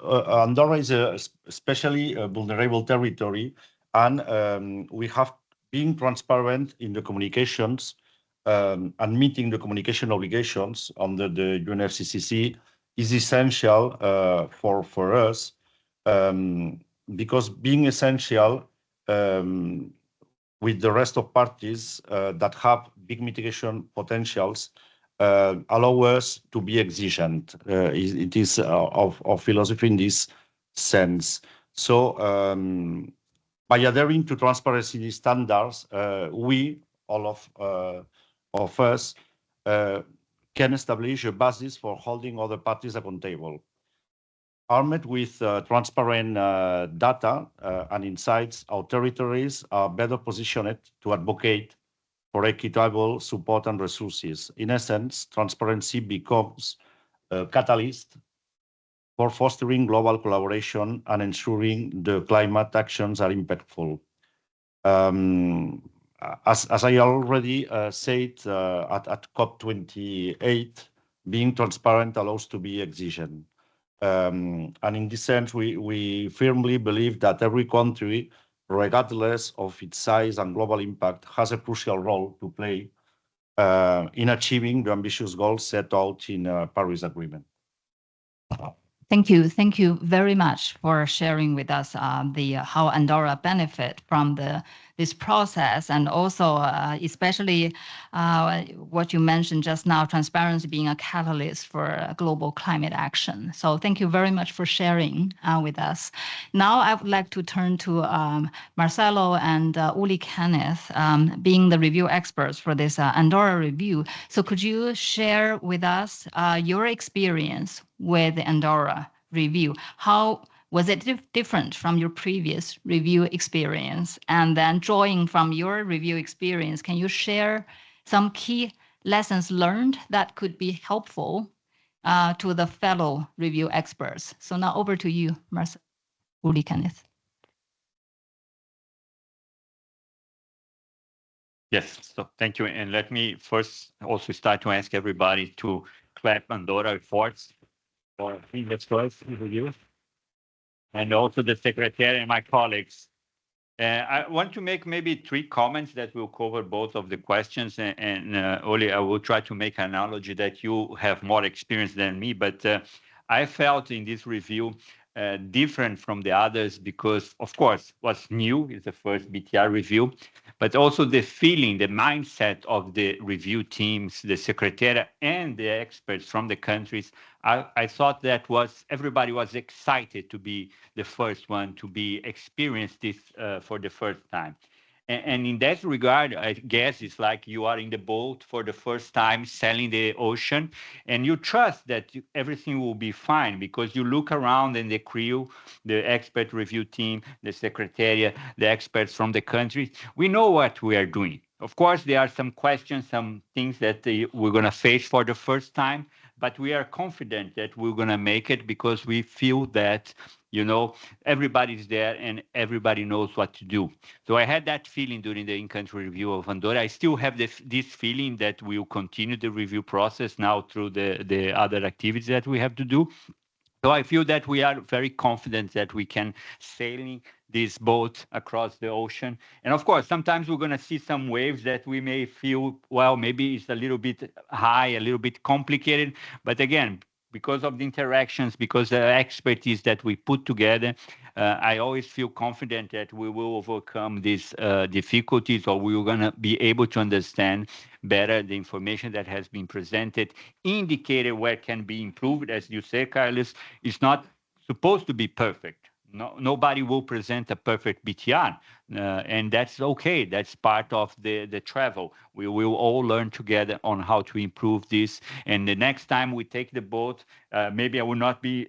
Andorra is a especially vulnerable territory, and we have been transparent in the communications and meeting the communication obligations under the UNFCCC is essential for us because being essential with the rest of parties that have big mitigation potentials allow us to be exigent. It is of philosophy in this sense. So by adhering to transparency standards, we, all of us, can establish a basis for holding other parties accountable. Armed with transparent data and insights, our territories are better positioned to advocate for equitable support and resources. In essence, transparency becomes a catalyst for fostering global collaboration and ensuring the climate actions are impactful. As I already said at COP28, being transparent allows to be exigent. And in this sense, we firmly believe that every country, regardless of its size and global impact, has a crucial role to play in achieving the ambitious goals set out in the Paris Agreement. Thank you. Thank you very much for sharing with us how Andorra benefit from this process, and also especially what you mentioned just now, transparency being a catalyst for global climate action. So thank you very much for sharing with us. Now I would like to turn to Marcelo and Uli Kenneth, being the review experts for this Andorra review. So could you share with us your experience with the Andorra review? How was it different from your previous review experience? And then drawing from your review experience, can you share some key lessons learned that could be helpful to the fellow review experts? So now over to you, Marcel. Uli Kenneth. Yes, so thank you. And let me first also start to ask everybody to clap Andorra efforts for this first review, and also the secretary and my colleagues. I want to make maybe 3 comments that will cover both of the questions. And Oli, I will try to make an analogy that you have more experience than me, but I felt in this review different from the others because, of course, what's new is the first BTR review, but also the feeling, the mindset of the review teams, the secretariat, and the experts from the countries. I thought that everybody was excited to be the first one to be experience this for the first time. And in that regard, I guess it's like you are in the boat for the first time sailing the ocean, and you trust that everything will be fine because you look around and the crew, the expert review team, the secretariat, the experts from the countries, we know what we are doing. Of course, there are some questions, some things that we're going to face for the first time, but we are confident that we're going to make it because we feel that, everybody's there and everybody knows what to do. So I had that feeling during the in-country review of Andorra. I still have this feeling that we'll continue the review process now through the other activities that we have to do. So I feel that we are very confident that we can sailing this boat across the ocean. And of course, sometimes we're going to see some waves that we may feel, well, maybe it's a little bit high, a little bit complicated. But again, because of the interactions, because the expertise that we put together, I always feel confident that we will overcome these difficulties, or we're going to be able to understand better the information that has been presented, indicated where can be improved. As you say, Carlos, it's not supposed to be perfect. No, nobody will present a perfect BTR, and that's okay. That's part of the travel. We will all learn together on how to improve this. And the next time we take the boat, maybe I will not be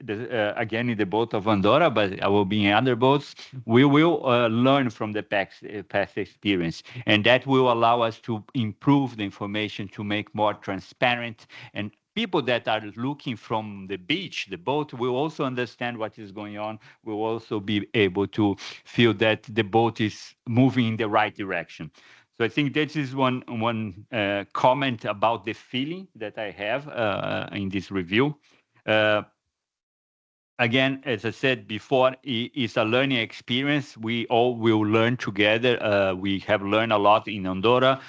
again in the boat of Andorra, but I will be in other boats. We will learn from the past experience, and that will allow us to improve the information, to make more transparent, and people that are looking from the beach, the boat, will also understand what is going on, will also be able to feel that the boat is moving in the right direction. So I think that is one comment about the feeling that I have in this review. Again, as I said before, it's a learning experience. We all will learn together. We have learned a lot in Andorra.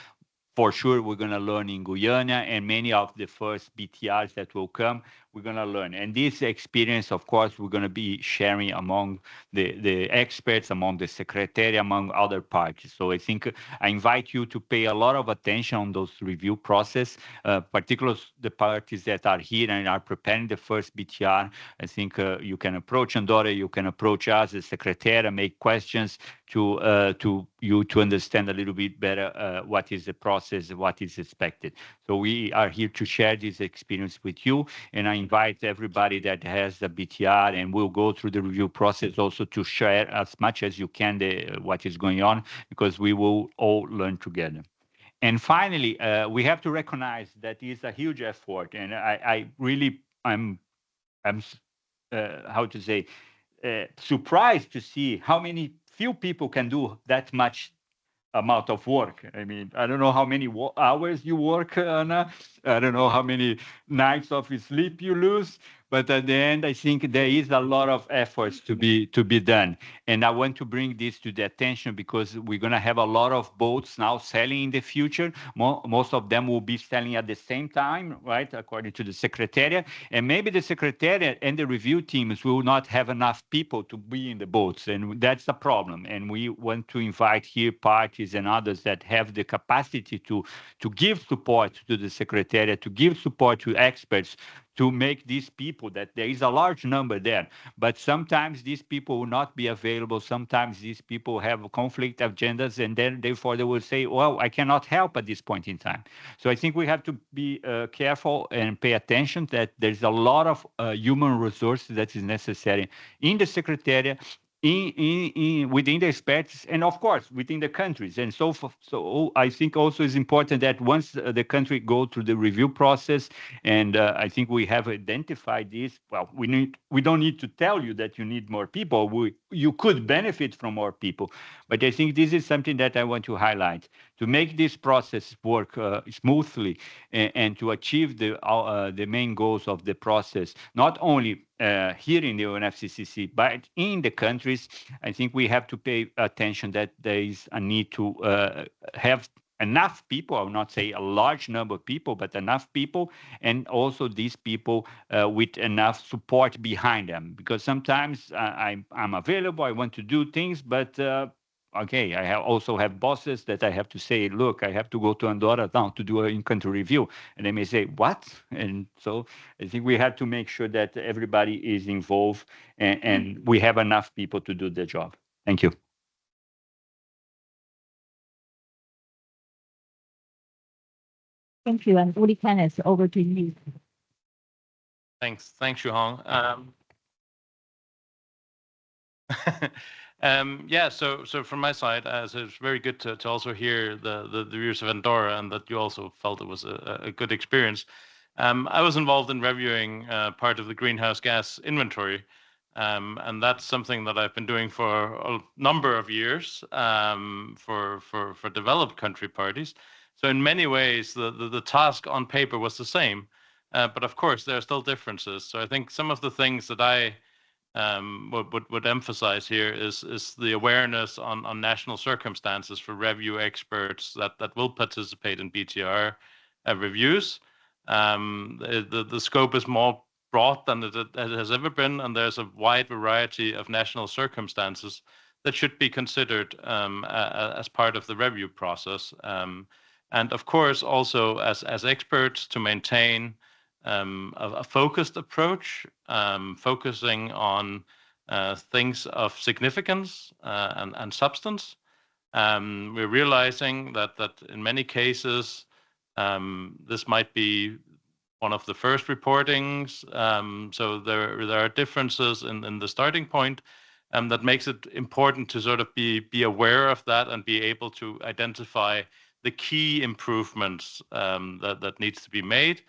For sure, we're going to learn in Guyana, and many of the first BTRs that will come, we're going to learn. And this experience, of course, we're going to be sharing among the experts, among the secretary, among other parties. So I think I invite you to pay a lot of attention on those review process, particularly the parties that are here and are preparing the first BTR. I think you can approach Andorra, you can approach us, the secretary, make questions to you to understand a little bit better what is the process, what is expected. So we are here to share this experience with you, and I invite everybody that has the BTR and will go through the review process also to share as much as you can what is going on, because we will all learn together. And finally, we have to recognize that it's a huge effort, and I'm how to say, surprised to see how many few people can do that much amount of work. I mean, I don't know how many hours you work, Anna. I don't know how many nights of sleep you lose. But at the end, I think there is a lot of efforts to be done. And I want to bring this to the attention because we're going to have a lot of boats now selling in the future. Most of them will be selling at the same time, right, according to the Secretariat. And maybe the Secretariat and the review teams will not have enough people to be in the boats. And that's a problem. And we want to invite here parties and others that have the capacity to give support to the Secretariat, to give support to experts, to make these people, that there is a large number there, but sometimes these people will not be available. Sometimes these people have conflict agendas, and then therefore they will say, well, I cannot help at this point in time. So I think we have to be careful and pay attention that there's a lot of human resources that is necessary in the Secretariat, within the experts, and of course within the countries. And so I think also it's important that once the country go through the review process, and I think we have identified this. Well, we don't need to tell you that you need more people. You could benefit from more people, but I think this is something that I want to highlight to make this process work smoothly and to achieve the main goals of the process, not only here in the UNFCCC, but in the countries. I think we have to pay attention that there is a need to have enough people. I will not say a large number of people, but enough people, and also these people with enough support behind them. Because sometimes I'm available, I want to do things, but okay, I also have bosses that I have to say, look, I have to go to Andorra now to do an in-country review. And they may say, what? And so I think we have to make sure that everybody is involved and we have enough people to do the job. Thank you. Thank you. And Uli Kenneth, over to you. Thanks, Shuhong. Yeah, so from my side, so it's very good to also hear the views of Andorra, and that you also felt it was a good experience. I was involved in reviewing part of the greenhouse gas inventory, and that's something that I've been doing for a number of years for developed country parties. So in many ways, the task on paper was the same, but of course there are still differences. So I think some of the things that I would emphasize here is the awareness on national circumstances for review experts that will participate in BTR reviews. The scope is more broad than it has ever been, and there's a wide variety of national circumstances that should be considered as part of the review process. And of course, also as experts to maintain a focused approach, focusing on things of significance and substance. We're realizing that in many cases, this might be one of the first reportings. So there are differences in the starting point that makes it important to sort of be aware of that and be able to identify the key improvements that needs to be made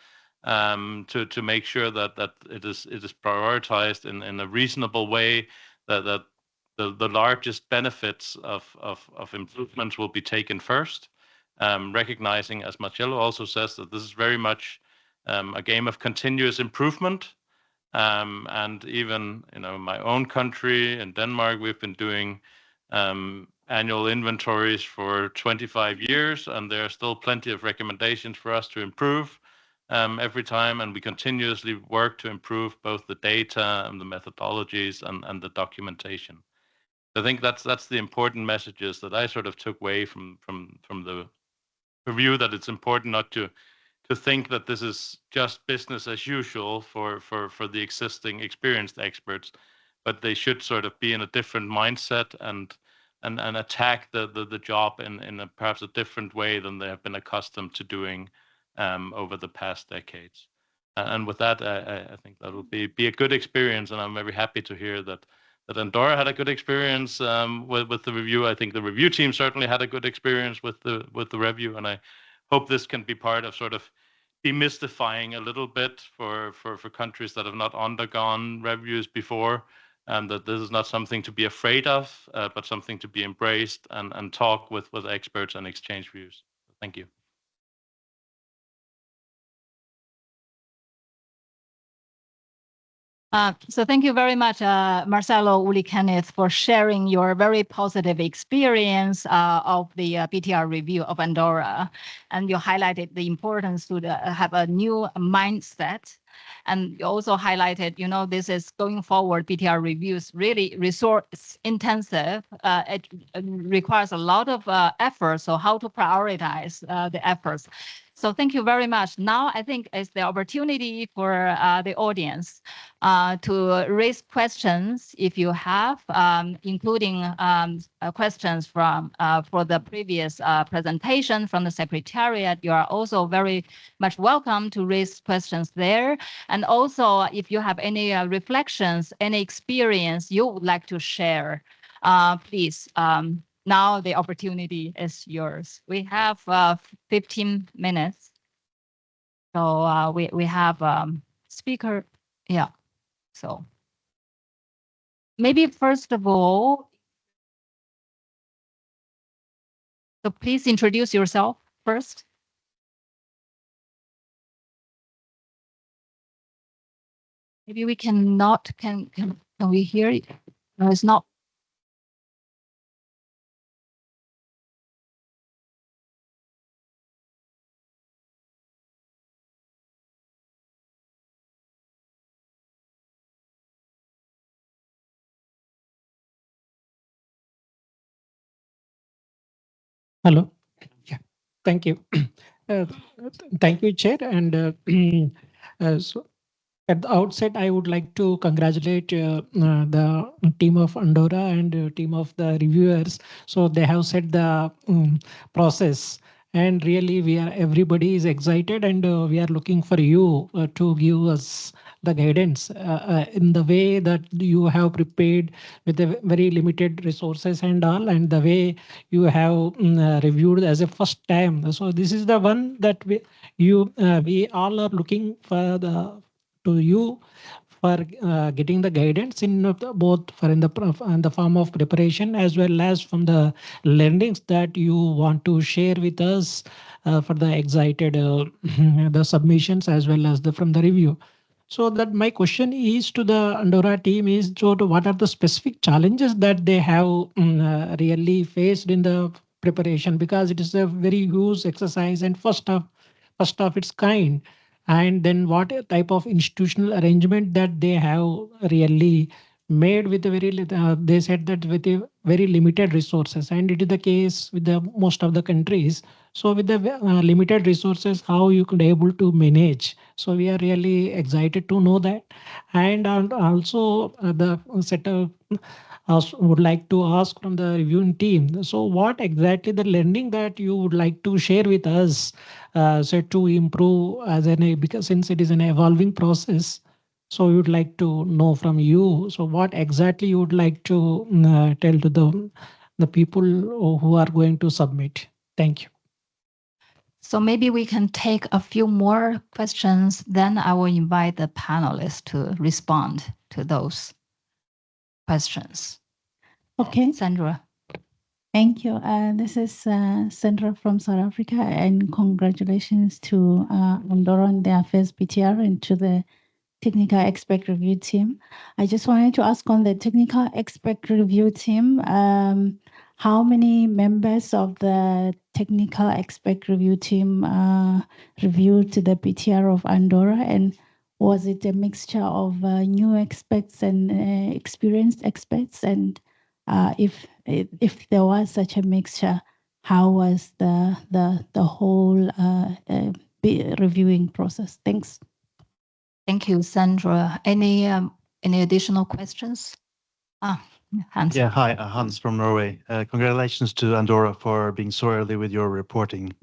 to make sure that it is prioritized in a reasonable way, that the largest benefits of improvements will be taken first, recognizing, as Marcello also says, that this is very much a game of continuous improvement. And even my own country in Denmark, we've been doing annual inventories for 25 years, and there are still plenty of recommendations for us to improve every time, and we continuously work to improve both the data and the methodologies and the documentation. I think that's the important messages that I sort of took away from the review, that it's important not to think that this is just business as usual for the existing experienced experts, but they should sort of be in a different mindset and attack the job in perhaps a different way than they have been accustomed to doing over the past decades. And with that, I think that will be a good experience, and I'm very happy to hear that Andorra had a good experience with the review. I think the review team certainly had a good experience with the review, and I hope this can be part of sort of demystifying a little bit for countries that have not undergone reviews before, and that this is not something to be afraid of, but something to be embraced and talk with experts and exchange views. Thank you. So thank you very much, Marcelo, Uli, Kenneth, for sharing your very positive experience of the BTR review of Andorra. And you highlighted the importance to have a new mindset. And you also highlighted, this is going forward, BTR reviews really resource intensive. It requires a lot of effort. So how to prioritize the efforts. So thank you very much. Now I think it's the opportunity for the audience to raise questions if you have, including questions from for the previous presentation from the Secretariat. You are also very much welcome to raise questions there. And also, if you have any reflections, any experience you would like to share, please. Now the opportunity is yours. We have 15 minutes. So we have speaker. Yeah. So maybe first of all, so please introduce yourself first. Maybe we cannot, can we hear it? No, it's not. Hello. Yeah, thank you. Thank you, Chair. And so at the outset, I would like to congratulate the team of Andorra and team of the reviewers. So they have set the process, and really everybody is excited, and we are looking for you to give us the guidance in the way that you have prepared with a very limited resources and all, and the way you have reviewed as a first time. So this is the one that we all are looking for to you for getting the guidance in both for in the form of preparation as well as from the learnings that you want to share with us for the excited the submissions as well as from the review. So that my question is to the Andorra team is, so what are the specific challenges that they have really faced in the preparation, because it is a very huge exercise and first of its kind. And then what type of institutional arrangement that they have really made with a they said that with a very limited resources, and it is the case with the most of the countries. So with the limited resources, how you could able to manage. So we are really excited to know that. And also the set of would like to ask from the reviewing team. So what exactly the learning that you would like to share with us, so to improve as because since it is an evolving process, so we would like to know from you. So what exactly you would like to tell to the people who are going to submit? Thank you. So maybe we can take a few more questions, then I will invite the panelists to respond to those questions. Okay. Sandra. Thank you. This is Sandra from South Africa, and congratulations to Andorra on their first BTR and to the technical expert review team. I just wanted to ask on the technical expert review team, how many members of the technical expert review team reviewed the BTR of Andorra, and was it a mixture of new experts and experienced experts? And if there was such a mixture, how was the whole reviewing process? Thanks. Thank you, Sandra. Any additional questions? Hans. Yeah, hi, Hans from Norway. Congratulations to Andorra for being so early with your reporting.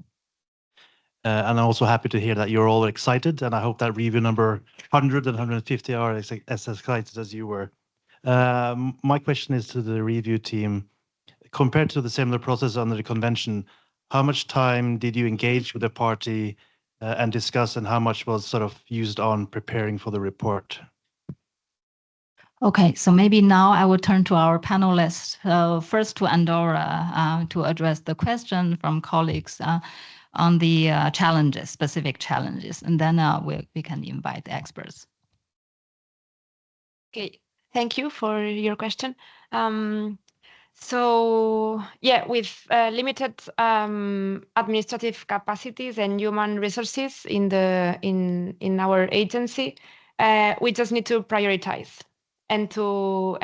And I'm also happy to hear that you're all excited, and I hope that review number 100 and 150 are as excited as you were. My question is to the review team. Compared to the similar process under the convention, how much time did you engage with the party and discuss, and how much was sort of used on preparing for the report? Okay, so maybe now I will turn to our panelists. First to Andorra to address the question from colleagues on the challenges, specific challenges, and then we can invite the experts. Okay, thank you for your question. So yeah, with limited administrative capacities and human resources in our agency, we just need to prioritize and to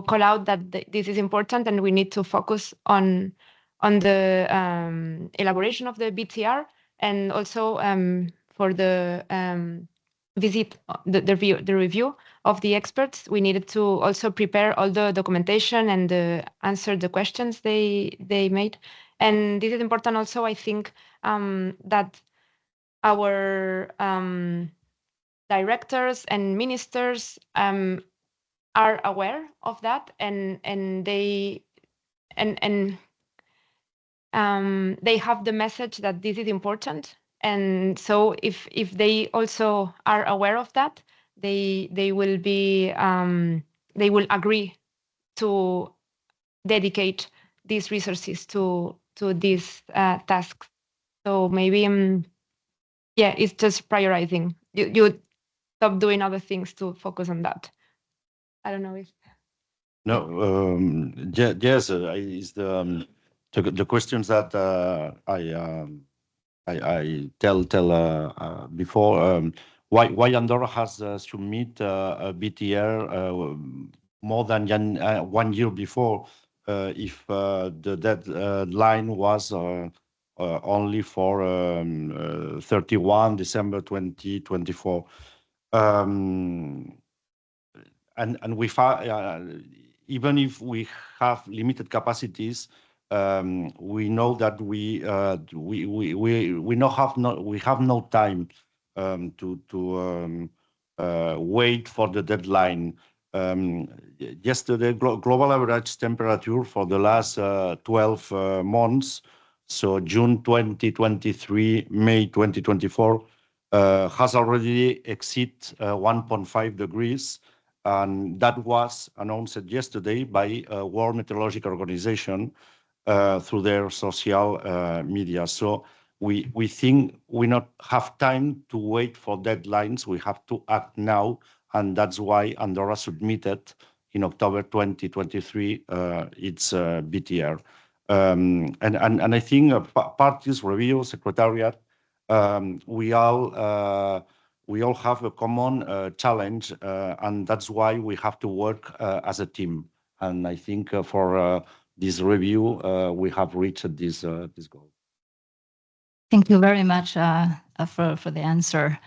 call out that this is important, and we need to focus on the elaboration of the BTR, and also for the the review of the experts. We needed to also prepare all the documentation and answer the questions they made. And this is important also, I think, that our directors and ministers are aware of that, and they have the message that this is important. And so if they also are aware of that, they will be they will agree to dedicate these resources to these tasks. So maybe yeah, it's just prioritizing. You stop doing other things to focus on that. I don't know if No, yes, is the questions that I tell before. Why Andorra has submit a BTR more than 1 year before, if the deadline was only for 31 December 2024. And we even if we have limited capacities, we know that we have no time to wait for the deadline. Yesterday, global average temperature for the last 12 months, so June 2023, May 2024, has already exceeded 1.5 degrees. And that was announced yesterday by World Meteorological Organization through their social media. So we think we not have time to wait for deadlines. We have to act now, and that's why Andorra submitted in October 2023 its BTR. And I think parties, review, secretariat, we all have a common challenge, and that's why we have to work as a team. And I think for this review, we have reached this goal. Thank you very much for the answer.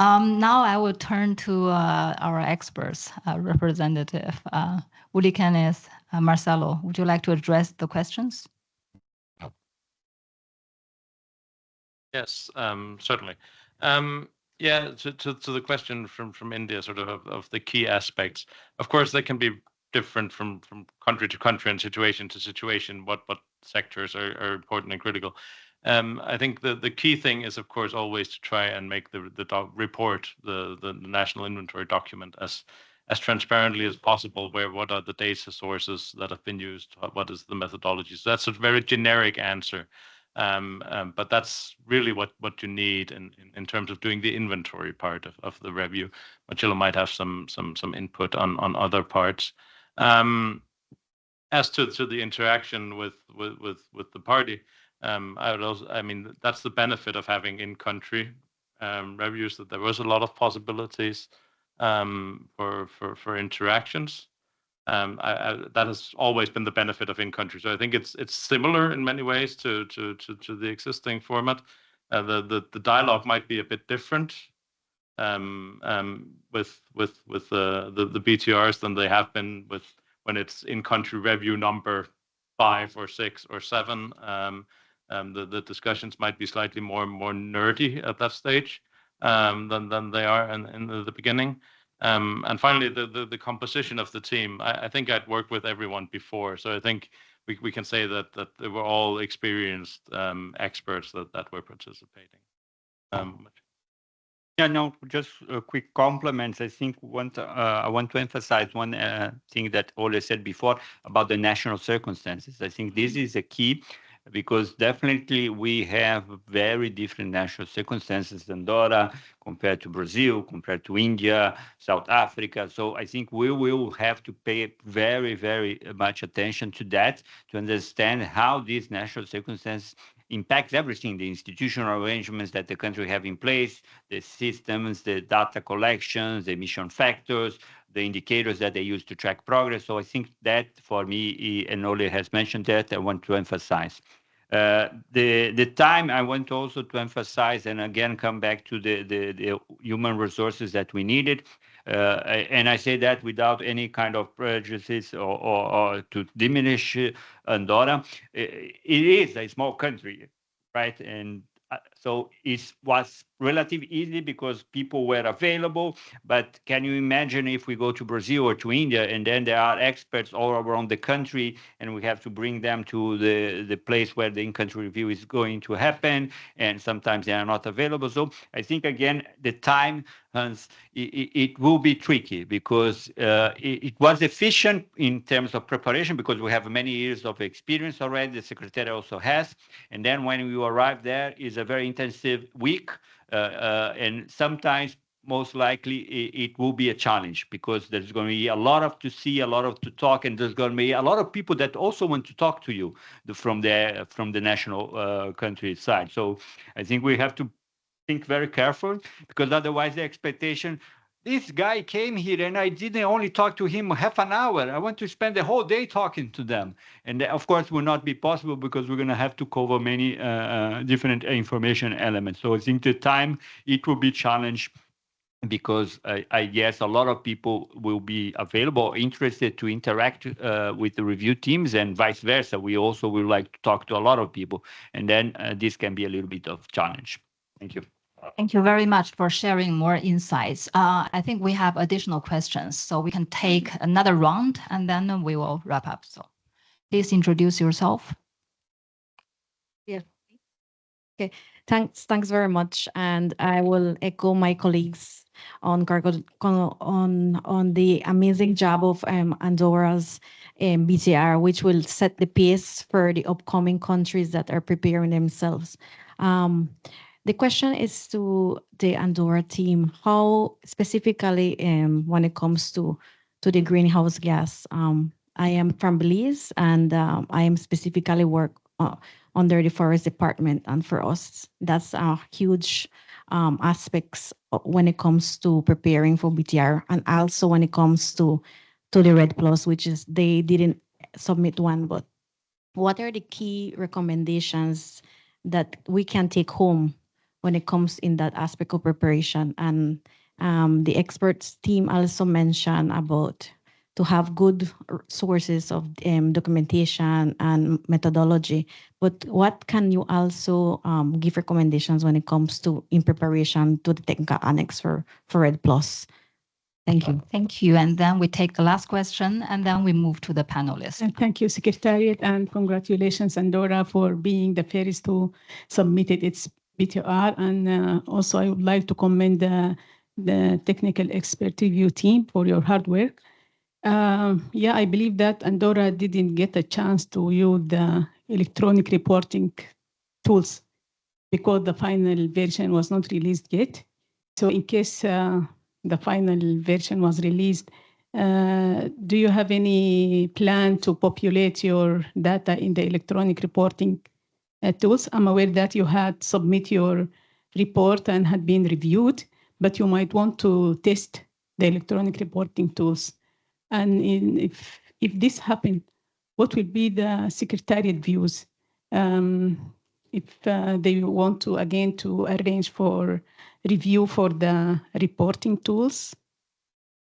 Now I will turn to our experts, representative Uli Kenneth, Marcelo. Would you like to address the questions? Yes, certainly. Yeah, to the question from India, sort of the key aspects. Of course, they can be different from country to country and situation to situation. What sectors are important and critical. I think the key thing is, of course, always to try and make the report, the national inventory document, as transparently as possible. What are the data sources that have been used? What is the methodology? So that's a very generic answer. But that's really what you need in terms of doing the inventory part of the review. Marcelo might have some input on other parts. As to the interaction with the party, I mean, that's the benefit of having in-country reviews, that there was a lot of possibilities for interactions. That has always been the benefit of in-country. So I think it's similar in many ways to the existing format. The dialogue might be a bit different with the BTRs than they have been when it's in-country review number 5 or 6 or 7. The discussions might be slightly more nerdy at that stage than they are in the beginning. And finally, the composition of the team. I think I'd worked with everyone before, so I think we can say that they were all experienced experts that were participating. Yeah, no, just quick compliments. I think I want to emphasize one thing that Ole said before about the national circumstances. I think this is a key, because definitely we have very different national circumstances in Andorra compared to Brazil, compared to India, South Africa. So I think we will have to pay very, very much attention to that, to understand how these national circumstances impacts everything, the institutional arrangements that the country have in place, the systems, the data collections, the emission factors, the indicators that they use to track progress. So I think that for me, and Ole has mentioned that, I want to emphasize. The time I want also to emphasize, and again come back to the human resources that we needed, and I say that without any kind of prejudice or to diminish Andorra. It is a small country, right? And so it was relatively easy because people were available. But can you imagine if we go to Brazil or to India, and then there are experts all around the country, and we have to bring them to the place where the in-country review is going to happen, and sometimes they are not available. So I think, again, the time, Hans, it will be tricky, because it was efficient in terms of preparation, because we have many years of experience already. The secretary also has. And then when we arrive there, is a very intensive week. And sometimes, most likely, it will be a challenge, because there's going to be a lot to see, a lot to talk, and there's going to be a lot of people that also want to talk to you from the national country side. So I think we have to think very carefully, because otherwise the expectation, this guy came here and I didn't only talk to him half an hour. I want to spend the whole day talking to them. And of course will not be possible, because we're going to have to cover many different information elements. So I think the time, it will be challenged, because I guess a lot of people will be available, interested to interact with the review teams, and vice versa. We also would like to talk to a lot of people. And then this can be a little bit of challenge. Thank you. Thank you very much for sharing more insights. I think we have additional questions, so we can take another round and then we will wrap up. So please introduce yourself. Yeah. Okay. Thanks very much. And I will echo my colleagues on the amazing job of Andorra's BTR, which will set the pace for the upcoming countries that are preparing themselves. The question is to the Andorra team, how specifically when it comes to the greenhouse gas, I am from Belize and I am specifically work under the forest department. And for us, that's a huge aspects when it comes to preparing for BTR and also when it comes to the Red Plus, which is they didn't submit one, but what are the key recommendations that we can take home when it comes in that aspect of preparation? And the experts team also mentioned about to have good sources of documentation and methodology. But what can you also give recommendations when it comes to in preparation to the technical annex for Red Plus? Thank you. Thank you. And then we take the last question, and then we move to the panelists. And thank you, Secretariat, and congratulations, Andorra, for being the first to submit its BTR. And also, I would like to commend the technical expert review team for your hard work. Yeah, I believe that Andorra didn't get a chance to use the electronic reporting tools because the final version was not released yet. So in case the final version was released, do you have any plan to populate your data in the electronic reporting tools? I'm aware that you had submit your report and had been reviewed, but you might want to test the electronic reporting tools. And if this happened, what will be the Secretariat views? If they want to, again, to arrange for review for the reporting tools,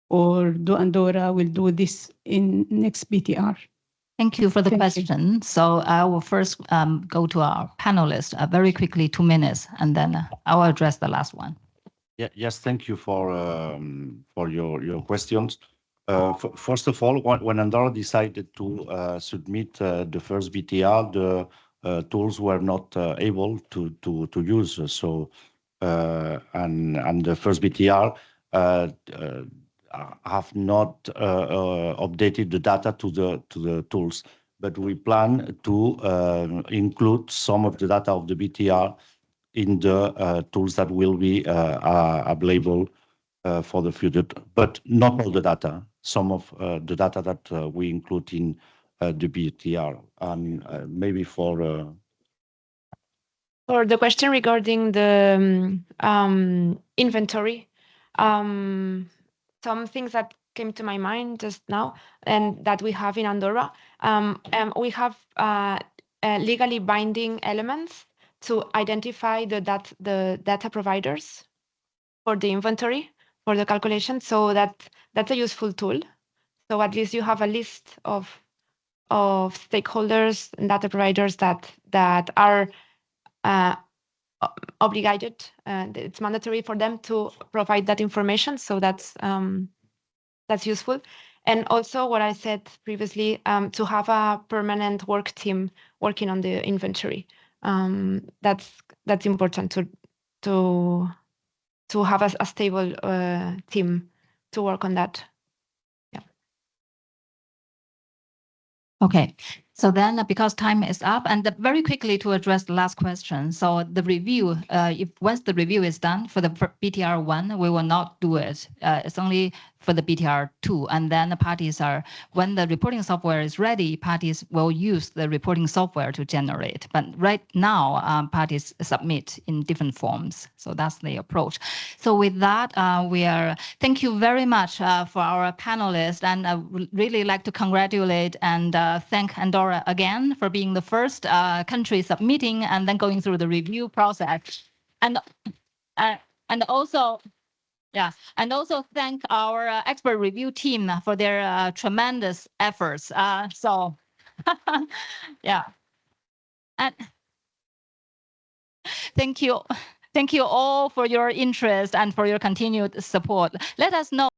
or do Andorra will do this in next BTR? Thank you for the question. So I will first go to our panelists very quickly, 2 minutes, and then I will address the last one. Yeah, yes, thank you for your questions. First of all, when Andorra decided to submit the first BTR, the tools were not able to use. So and the first BTR have not updated the data to the tools, but we plan to include some of the data of the BTR in the tools that will be available for the future, but not all the data. Some of the data that we include in the BTR, and maybe for the question regarding the inventory, some things that came to my mind just now and that we have in Andorra, we have legally binding elements to identify the data providers for the inventory, for the calculation. So that's a useful tool. So at least you have a list of stakeholders and data providers that are obligated. It's mandatory for them to provide that information. So that's useful. And also what I said previously, to have a permanent work team working on the inventory. That's important to have a stable team to work on that. Yeah. Okay. So then, because time is up, and very quickly to address the last question. So the review, if once the review is done for the BTR 1, we will not do it. It's only for the BTR 2, and then the parties are, when the reporting software is ready, parties will use the reporting software to generate. But right now, parties submit in different forms. So that's the approach. So with that, thank you very much for our panelists, and I would really like to congratulate and thank Andorra again for being the first country submitting and then going through the review process, and also thank our expert review team for their tremendous efforts. Yeah, and thank you all for your interest and for your continued support. Let us know